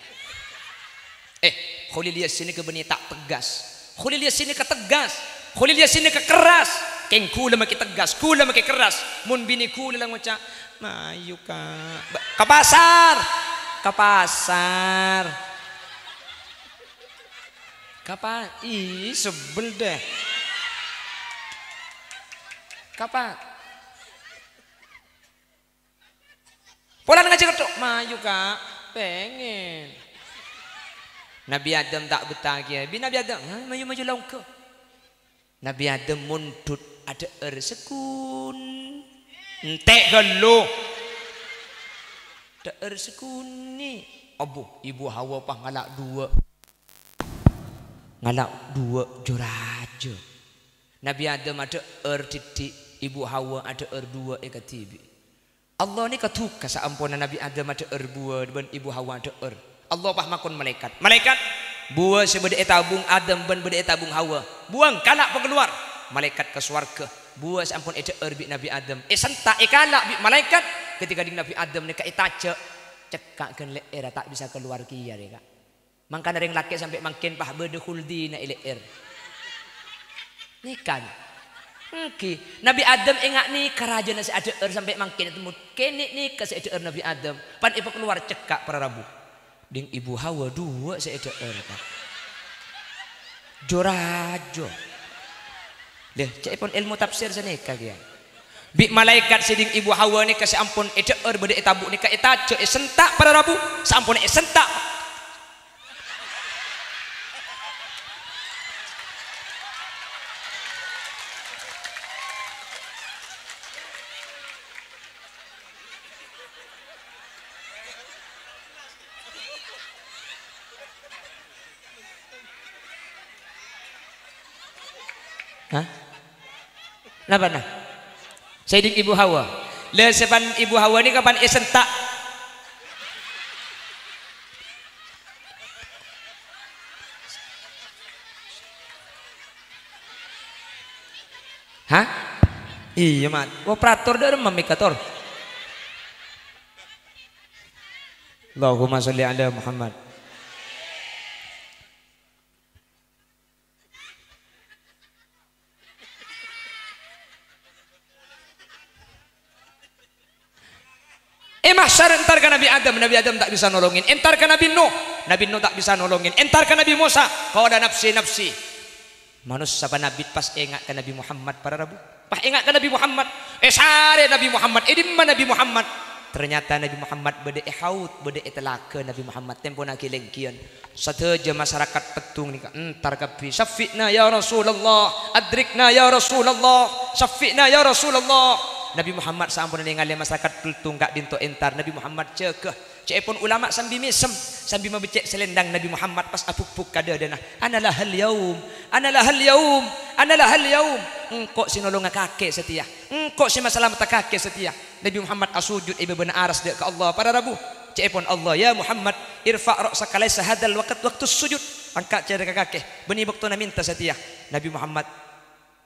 khulil yasin ke beni tak tegas khulil yasin ke tegas khulil yasin ke keras keng kula maki tegas kula maki keras mun bini kula lang macam mayu ka pasar sebel deh kapan polan ngaji ketok mayu kak pengen Nabi Adam tak betah kia Nabi Adam maju laung ke Nabi Adam mundut ada sekun entek gelo ada sekun ni abu Ibu Hawa pah ngalak dua ngalak dua joraja. Nabi Adam ada titik, Ibu Hawa ada dua katibi. Allah ni ketuka seampuna Nabi Adam ada bua dan Ibu Hawa ada Allah pahmakun malaikat. Malaikat bua sebeda tabung Adam ban beda tabung Hawa. Buang kalak pengeluar. Malaikat ke swarga. Bua seampun bi Nabi Adam. Sentak kalak bi malaikat ketika di Nabi Adam ni ka itace cekakkeun leer tak bisa keluar kieu ya kak. Mangkana ring laki sampai makin pah bede khuldi na leer. Ni kan. Okay. Nabi Adam engak ni kerajaan si ada sampai makin itu kene ni ke si ada Nabi Adam. Pan ibu keluar cekak para rabu. Ding Ibu Hawa dua si ada kan. Jorajo. Deh, cek pun ilmu tafsir saneka dia. Bi malaikat siding Ibu Hawa ni kasih ampun eda bede tabuk ni ka etace sentak para rabu. Sampun sentak. Hah? Napa nah? Sayyidin Ibu Hawa. Le sepan Ibu Hawa ni kapan sentak? Hah? Iya mat. Operator dah memikator. Allahumma sholli ala Muhammad. Mahsyar entar ke Nabi Adam tak bisa nolongin. Entar ke Nabi Nuh tak bisa nolongin. Entar ke Nabi Musa, kau ada nafsi. Manusia apa Nabi pas ingat ke Nabi Muhammad para rabu. Pas ingat ke Nabi Muhammad. Sare Nabi Muhammad. Dimana Nabi Muhammad? Ternyata Nabi Muhammad bede haut, bede telaka Nabi Muhammad tempo nak kilengkian. Sateja masyarakat petung ni entar kapi. Syafi'na ya Rasulullah, adrikna ya Rasulullah, syafi'na ya Rasulullah. Nabi Muhammad sampun ningali masyarakat peltung gak dinto entar. Nabi Muhammad cekeh pun ulama sambil mesem sambil membecek selendang Nabi Muhammad pas apuk-puk kada dana analah hal yaum engkau sinolong kakek setia engkau si masalah mata kakek setia. Nabi Muhammad asujud ibu benar aras dek ke Allah para rabu cekeh pun Allah ya Muhammad irfa' ra'saka laisa hadal waktu sujud angkat cara kakek beni waktu na minta setia. Nabi Muhammad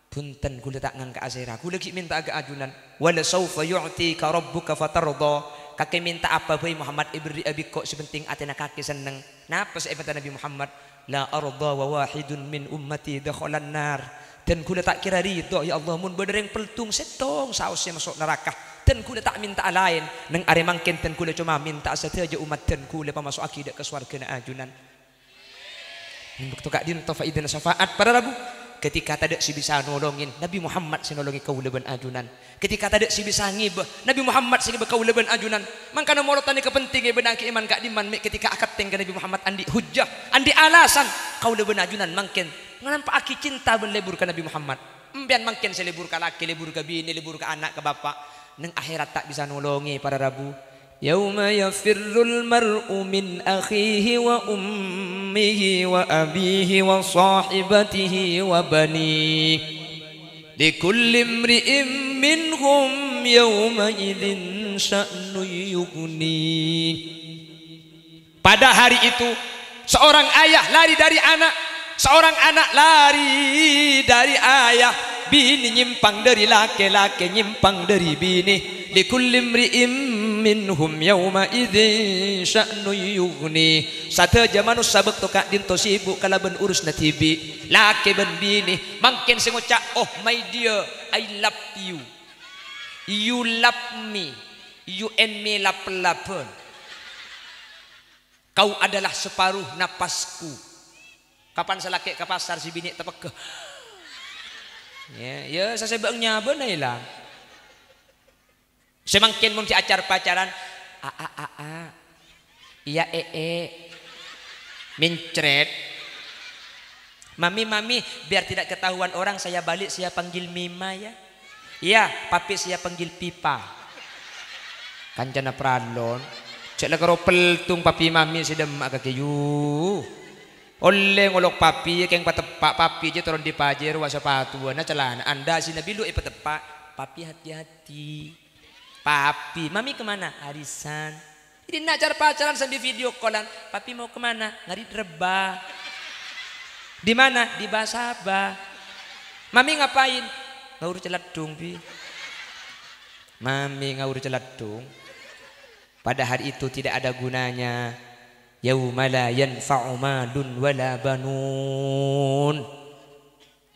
punten kula tak ngangka asira kula ki minta agak ajunan wala saufa yu'tika rabbuka fatarda kakek minta apa bae Muhammad ibri abiko sepenting atena kakek seneng napa saibata Nabi Muhammad la arda wa wahidun min ummati dakhalan nar dan kula tak kira ridho ya Allah mun benereng peltung setong sausnya masuk neraka dan kula tak minta lain neng are mangken dan kula cuma minta saja umat dan kula pamasuk akidah ke swarga na ajunan untuk kak din tafaidan syafaat para rabu. Ketika tak ada si bisa nolongin Nabi Muhammad si nolongi kau leban ajunan. Ketika tak ada si bisa ngibah Nabi Muhammad si ngibah kau leban ajunan. Mangkana molotani kepentingnya benaki iman kak diman ketika akad tengah Nabi Muhammad andi hujjah andi alasan kau leban ajunan mangken nganampa aki cinta berlebur ke Nabi Muhammad. Mbian mangken selebur ke laki lebur ke bini lebur ke anak ke bapak neng akhirat tak bisa nolongi para rabu. Yauma yafirrul mar'u min akhihi wa ummihi wa abihi wa sahibatihi wa bani likulli imri'in minhum yawma idzin sya'nu yughni. Pada hari itu seorang ayah lari dari anak, seorang anak lari dari ayah, bini nyimpang dari laki-laki nyimpang dari bini. Likulli imri'in minhum yawma idzin sya'nu yughni. Sateja manusia bekto kak dinto sibuk kalaban urus na TV laki ben bini mangken sing ngucap oh my dear I love you, you love me, you and me lap-lapan, kau adalah separuh napasku. Kapan selaki ke pasar si bini tepek ya saya sebangnya benar hilang. Semangkin mun si acar pacaran iya mincret mami biar tidak ketahuan orang saya balik saya panggil Mima ya. Iya papi saya panggil Pipa kancana pralon cek lah karo peltung papi mami sedem agak keyu Oleh ngolok papi keng patepak papi je turun di pajer wa sepatu na celana anda si nabi lu patepak papi hati-hati papi mami kemana arisan jadi nak cara pacaran sambil video callan papi mau kemana ngarit reba di mana di Basaba mami ngapain ngaur celadung pi mami ngaur celadung pada hari itu tidak ada gunanya. Yauma la yanfa'u malun wala banun.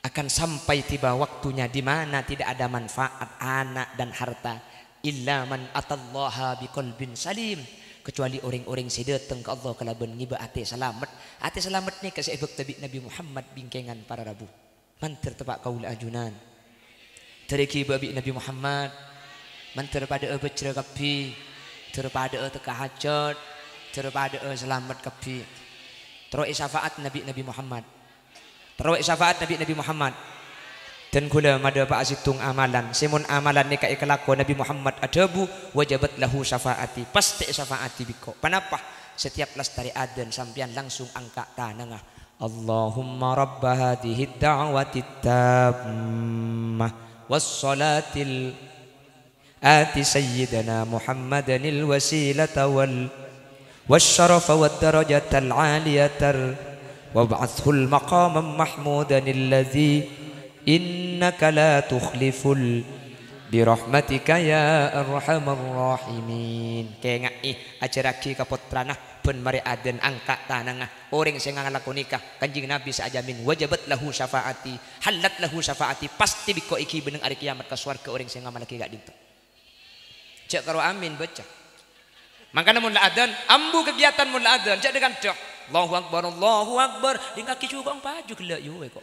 Akan sampai tiba waktunya di mana tidak ada manfaat anak dan harta illa man atallaha biqalbin salim, kecuali orang-orang sedateng ke Allah kalaban ngiba ate selamat. Ate selamat ni kasih ebek tabi Nabi Muhammad bingkengan para rabu. Manter tepak kaul ajunan. Teriki babi Nabi Muhammad. Manter pada ebecra kapi, terpada teka hajat. Daripada selamat kapi terus syafaat Nabi Muhammad terus syafaat Nabi Muhammad dan kula mada pak asitung amalan semun amalan ni kai kelakon Nabi Muhammad adabu wajabat lahu syafaati pasti syafaati biko kenapa setiap lestari adzan sampean langsung angkat tangan Allahumma rabb hadhihi da'wati tammah was salatil ati sayyidina Muhammadanil wasilata wal والشرف والدرجة العالية وابعثه المقام محمودا الذي إنك لا تخلف برحمتك يا أرحم الراحمين kengai ajaraki kaputrana pun mari aden angkat tanangah orang sing ngalakon nikah kanjing Nabi saajamin wajabat lahu syafaati halat lahu syafaati pasti biko iki beneng hari kiamat ka swarga orang sing ngamalaki gak dinten cek karo amin baca. Makanya mun adzan ambu kegiatan mun adzan jak dengan dak Allahu akbar di kaki juga ang paju gela yo kok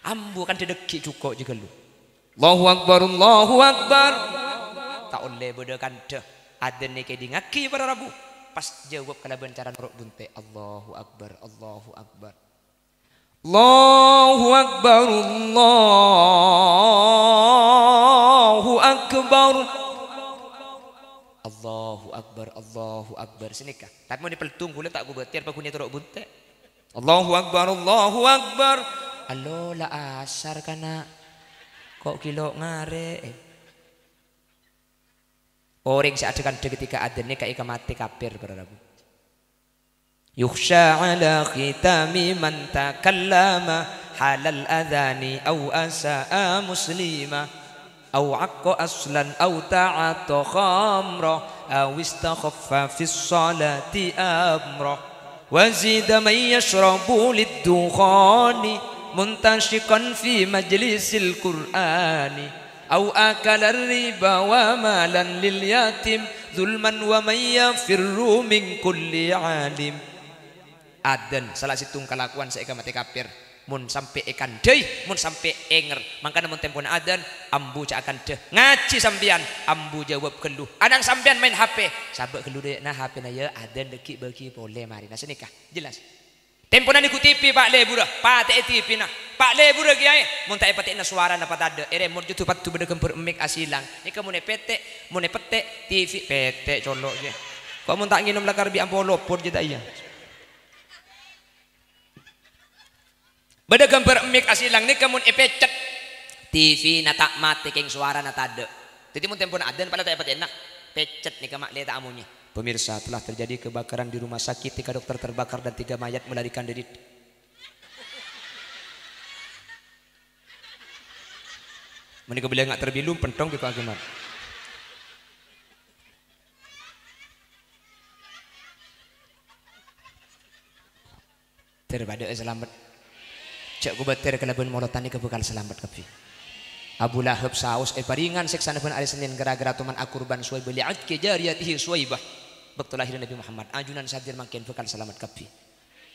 ambu kan dedeki cukup juga lu Allahu akbar tak oleh beda kan dak adzan ni ke di ngaki para rabu pas jawab kalaban cara nurut bunte Allahu akbar Allahu akbar Allahu akbar Allahu akbar Allahu akbar senikah tapi mau dipeltung kula tak gubetir pa kunya turuk bunte Allahu akbar allo la asar kana kok kilo ngare orang seadekan ketika adzan ni kai mati kafir berarabu yukhsha ala khitami man takallama halal adhani aw asaa muslima أو عق أصلا أو تعاطى خمرا أو استخف في الصلاة أمرا وزيد من يشرب للدخان منتشقا في مجلس القرآن أو أكل الربا ومالا لليتيم ظلما ومن يفر من كل عالم adzan salah situng kelakuan saya mati kafir mun sampai ikan deh mun sampai enger makanya mun tempon adzan ambu cak akan deh ngaji sampean ambu jawab keluh adang sampean main HP sabak keluh deh nah HP na ya adzan deki bagi boleh mari nah senikah jelas temponan ikut TV Pak Le bura Pak TV nah Pak Le bura kiai mun tak petik na suara na patada ere mun jutu patu beda kempur mik asilang ni kamu ne petek mun ne petek TV petek colok je kok mun tak nginum lakar bi ampolo pun je tak iya beda gambar mik asilang ni kamun epecet TV na tak mati keng suara na tade jadi mun tempon adzan pala tak dapat enak pecet ni kamak le tak amunyi pemirsa telah terjadi kebakaran di rumah sakit 3 dokter terbakar dan 3 mayat melarikan diri menika bila ngak terbilum pentong biko agimar terpada selamat cak gubatir kalaban molotan ni kebekal selamat kapi Abu Lahab saus paringan seksa na hari Senin gara-gara tuman akurban suai beli adke jariyatihi suaibah baktu lahir Nabi Muhammad ajunan sadir makin bekal selamat kapi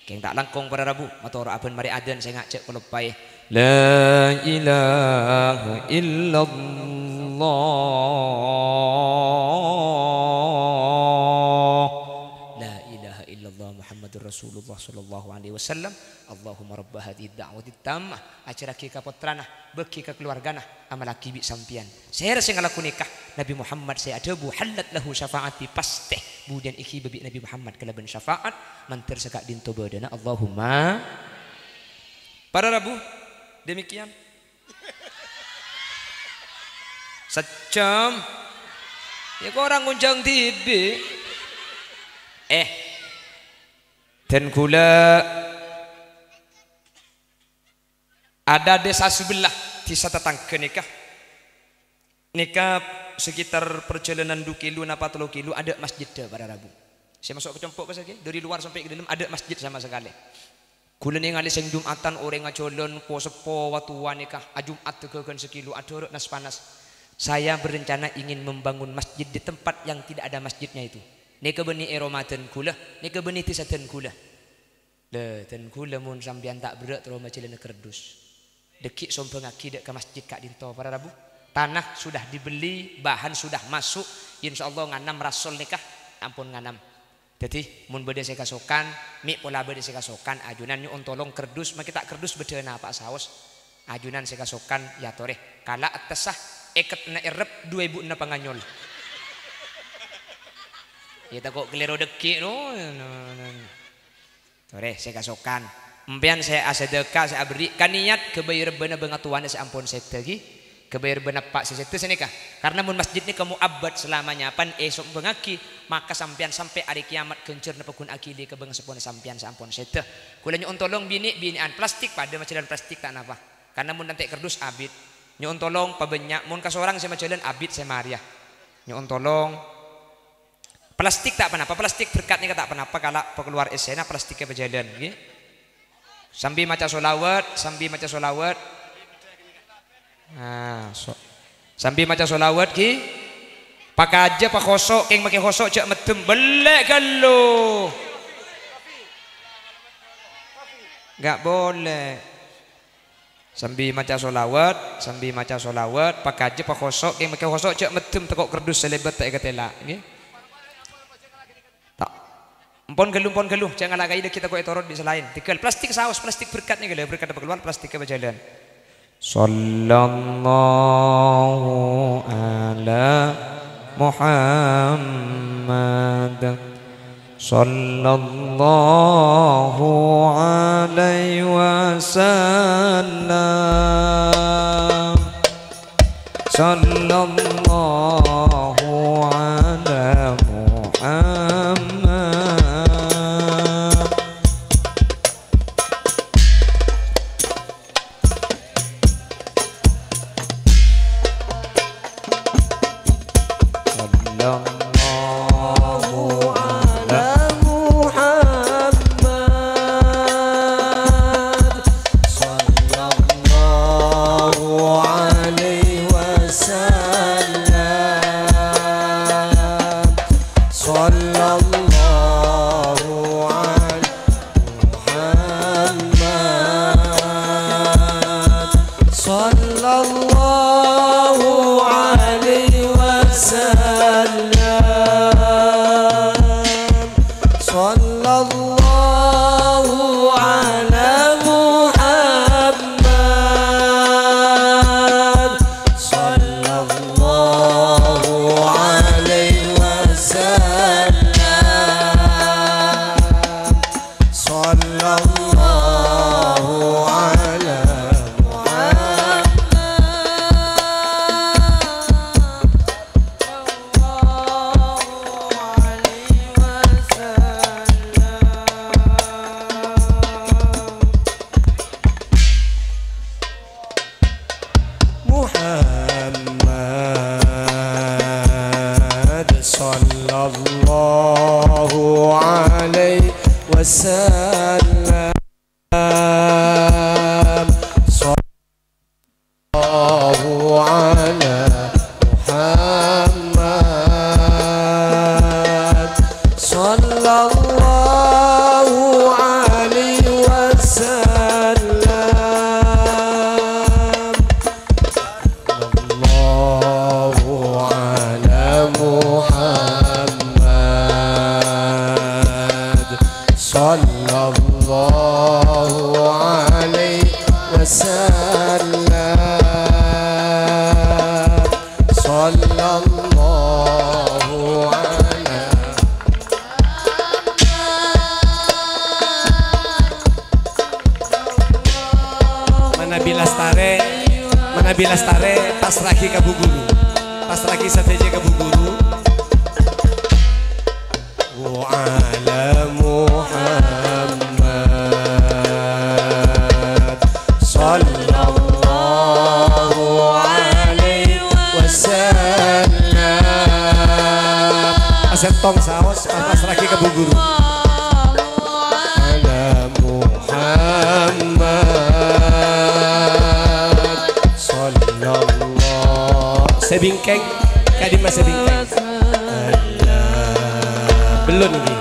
keng tak langkong para rabu motor aben mari adzan saya ngak cek kelepai la ilaha illallah Muhammadur Rasulullah sallallahu alaihi wasallam Allahumma rabb hadhihi da'wati tammah acara ki ka putrana beki ka keluargana amalaki bi sampian saya sing ngalaku nikah Nabi Muhammad saya ada bu halat lahu syafaati pasti kemudian iki babi Nabi Muhammad kalaban syafaat mantir sekak dinto badana Allahumma. Para Rabu demikian sejam ya kok orang ngunjang tibi dan gula ada desa sebelah desa tetangga nikah sekitar perjalanan 2 kilo napa 3 kilo ada masjid dah para Rabu. Saya masuk ke Compok pasal dari luar sampai ke dalam ada masjid sama sekali. Gula ni ngali sing Jumatan orang ngacolon po sepo watuan nikah Jumat tegakan sekilo ada orang nas panas. Saya berencana ingin membangun masjid di tempat yang tidak ada masjidnya itu. Nika beni Ramadan kula, nika beni tisaten kula. Le ten kula mun sampean tak berak terus macam kerdus. Dekik sompeng aki dek ke masjid kak dinto para Rabu. Tanah sudah dibeli, bahan sudah masuk, insyaallah nganam rasul nikah ampun nganam. Jadi mun bade saya kasokan, mi pola bade saya kasokan ajunan nyu tolong kerdus, mak kita kerdus bedena Pak saus. Ajunan saya kasokan ya toreh. Kala atesah eket na erep 2000 na panganyol. Kita kok kelero deki no. Tore saya kasokan. Empian saya asedeka saya beri kan niat kebayar beuna bengatuan saya ampun saya tegi. Kebayar beuna Pak saya teu senika. Karena mun masjid ni kamu abad selamanya pan esok bengaki maka sampean sampai hari kiamat kencur na pekun akili ke bengsepun sampean saya ampun saya teu. Kula nyu tolong binian plastik pada macam plastik tak napa. Karena mun nanti kerdus abid. Nyon tolong pabenyak mun kasorang saya macalan abid saya Maria. Nyon tolong plastik tak apa plastik berkatnya tak apa kalau keluar esena plastiknya berjalan nggih. Sambil maca solawat, sambil maca solawat ki pakai aja pak khosok yang pakai khosok cak medem belek kalau nggak boleh. Sambil maca solawat pakai aja pak khosok yang pakai khosok cak medem tekok kerdus selebet tak ketela nggih. Tak Pon geluh jangan lagi kita kok etorot di selain tinggal plastik saus plastik berkatnya gila berkat apa keluar plastiknya berjalan. Sallallahu ala Muhammad sallallahu alaihi wasallam sallallahu ala Muhammad
Allah
Nabi Lastare pasraki ke Bu Guru. Pasraki sateja ke Bu Guru. Wa ala Muhammad sallallahu alaihi wasallam. Asetong saos pasraki ke Bu Guru. Ala Muhammad sallallahu. Sebingkeng kadima sebingkeng. Belum lagi.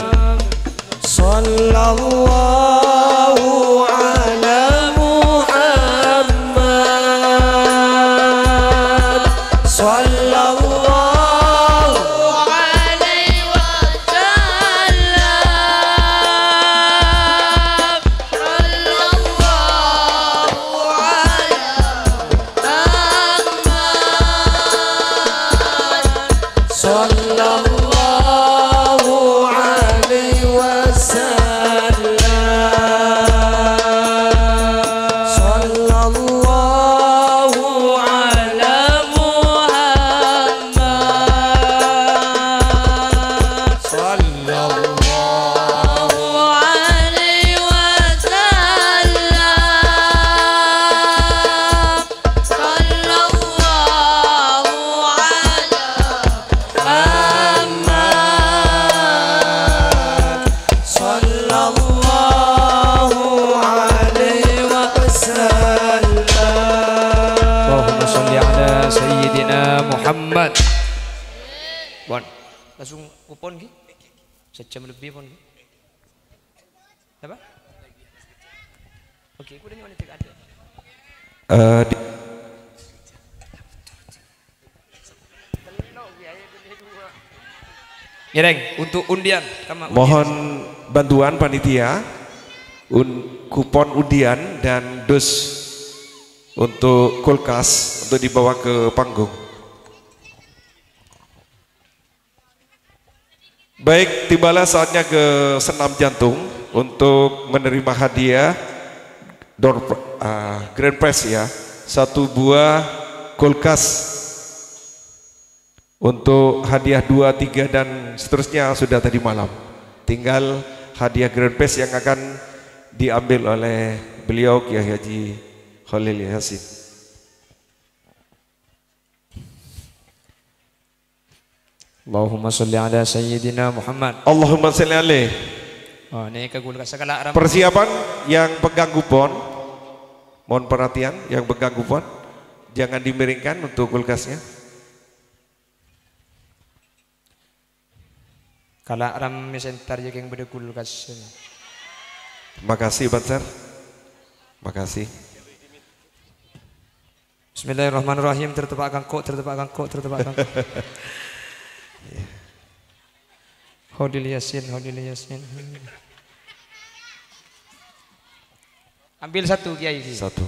Sallallahu ala Muhammad sallallahu alaihi wasallam. Sallallahu
Muhammad. Bon, langsung kupon ki. Sejam lebih pon ki. Apa? Oke, aku udah nyoba cek ada. Ireng, untuk undian.
Mohon bantuan panitia, kupon undian dan dus untuk kulkas untuk dibawa ke panggung. Baik, tibalah saatnya ke senam jantung untuk menerima hadiah Grand Prize ya, 1 buah kulkas untuk hadiah 2, 3 dan seterusnya sudah tadi malam. Tinggal hadiah Grand Prize yang akan diambil oleh beliau Kiai Haji Khalil Yasin.
Allahumma sholli ala sayyidina Muhammad.
Allahumma sholli alaihi.
Oh, ini kulkas segala
persiapan yang pegang kupon, mohon perhatian yang pegang kupon, jangan dimiringkan untuk kulkasnya.
Kalau ram mesentar yang beda kulkas.
Makasih Batsar. Makasih.
Bismillahirrahmanirrahim. Tertepak kangkuk. Hodil Yasin. Ambil satu Kiai.
Satu.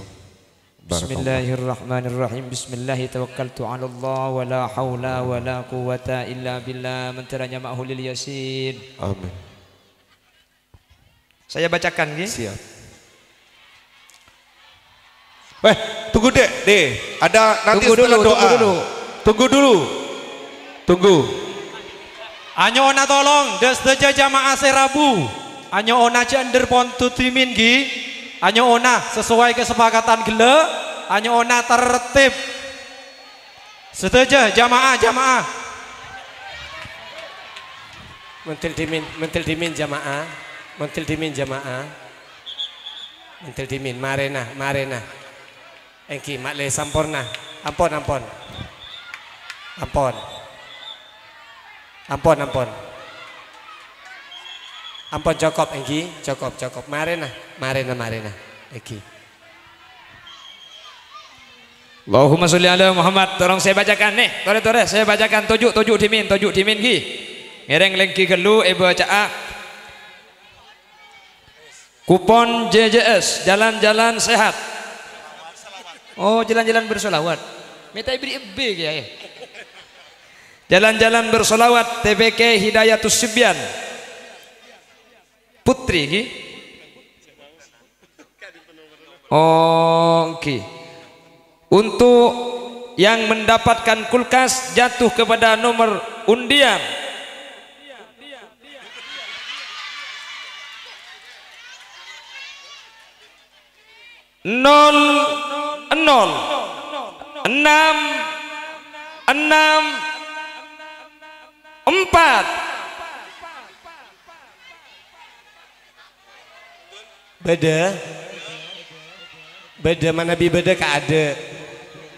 Bismillahirrahmanirrahim. Bismillahi tawakkaltu 'ala Allah wa la haula wa la quwata illa billah. Menteranya Ma'hulil Yasin.
Amin.
Saya bacakan nggih.
Siap. Tunggu Dek. Ada nanti setelah doa. Tunggu.
Anyo ona tolong des deja jamaah serabu. Anyo ona cender pon tutimin gi. Anyo ona sesuai kesepakatan gele. Anyo ona tertib. Seteja jamaah. Mentil dimin jamaah. Mentil dimin marena. Engki makle sampurna. Ampon. Ampun cokop engki, cokop. Marena. Engki.
Allahumma sholli ala Muhammad. Tolong saya bacakan nih. Tore saya bacakan tujuh dimin ki. Ngereng lengki gelu baca. Kupon JJS jalan-jalan sehat. Oh, jalan-jalan bersolawat. Minta ibri ya. Jalan-jalan bersolawat TBK Hidayatus Sibyan Putri ki. Oh, oke.
Untuk yang mendapatkan kulkas jatuh kepada nomor undian 00664.
Beda mana bi beda ada.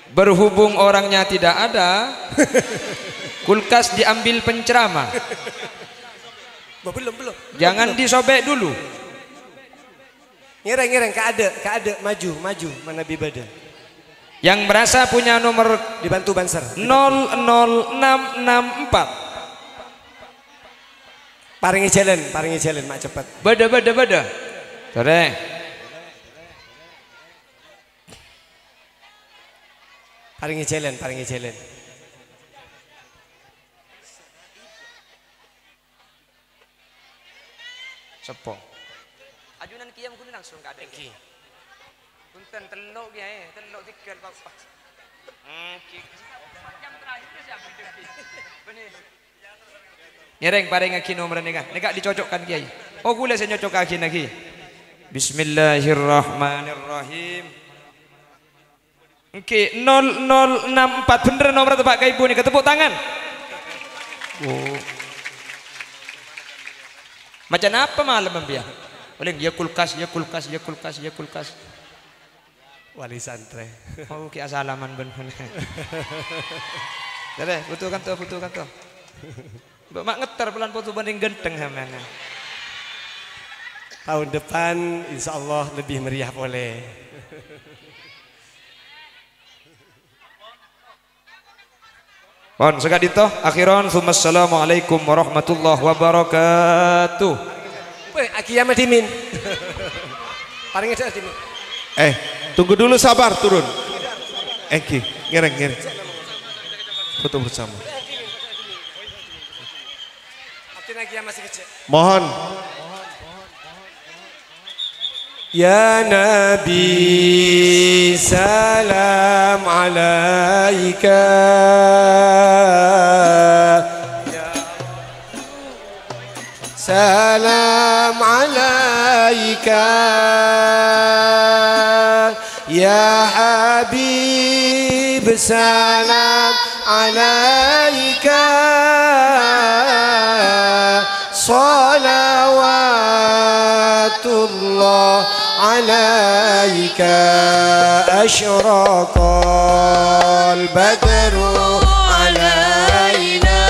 Berhubung orangnya tidak ada, kulkas diambil penceramah.
Belum.
Jangan disobek dulu.
Ngereng ada maju mana bi beda.
Yang merasa punya nomor
Dibantu banser.
00664.
Paringi jalan mak cepet.
Beda. Sore.
Paringi jalan.
Sepo.
Ajunan kiam kudu langsung kada ki. Punten telok ya, telok tikel bapak. Jam terakhir siapa ki? Benih.
Nyereng paring aki nomor nega dicocokkan kiai. Oh boleh saya nyocok aki lagi. Bismillahirrahmanirrahim. Oke, 0064 bener nomor Pak Ibu nih, ketepuk tangan. Oh. Macam apa malam membiak? Oleh ya kulkas.
Wali santre.
Oh, ki asalaman bener. Deh, foto kan tuh. Mbak mak ngeter pelan foto banding genteng sampean.
Tahun depan insya Allah lebih meriah boleh.
Pon sekadito akhiran assalamualaikum warahmatullahi wabarakatuh.
Weh akiyama dimin. Paling ada dimin.
Tunggu dulu, sabar, turun. Engki, ngereng. Foto bersama.
Masih kecil.
Mohon.
Ya Nabi salam alaika. Salam alaika. Ya Habib salam alaika. Salawatullah alaika. Ashraqal badru alaina.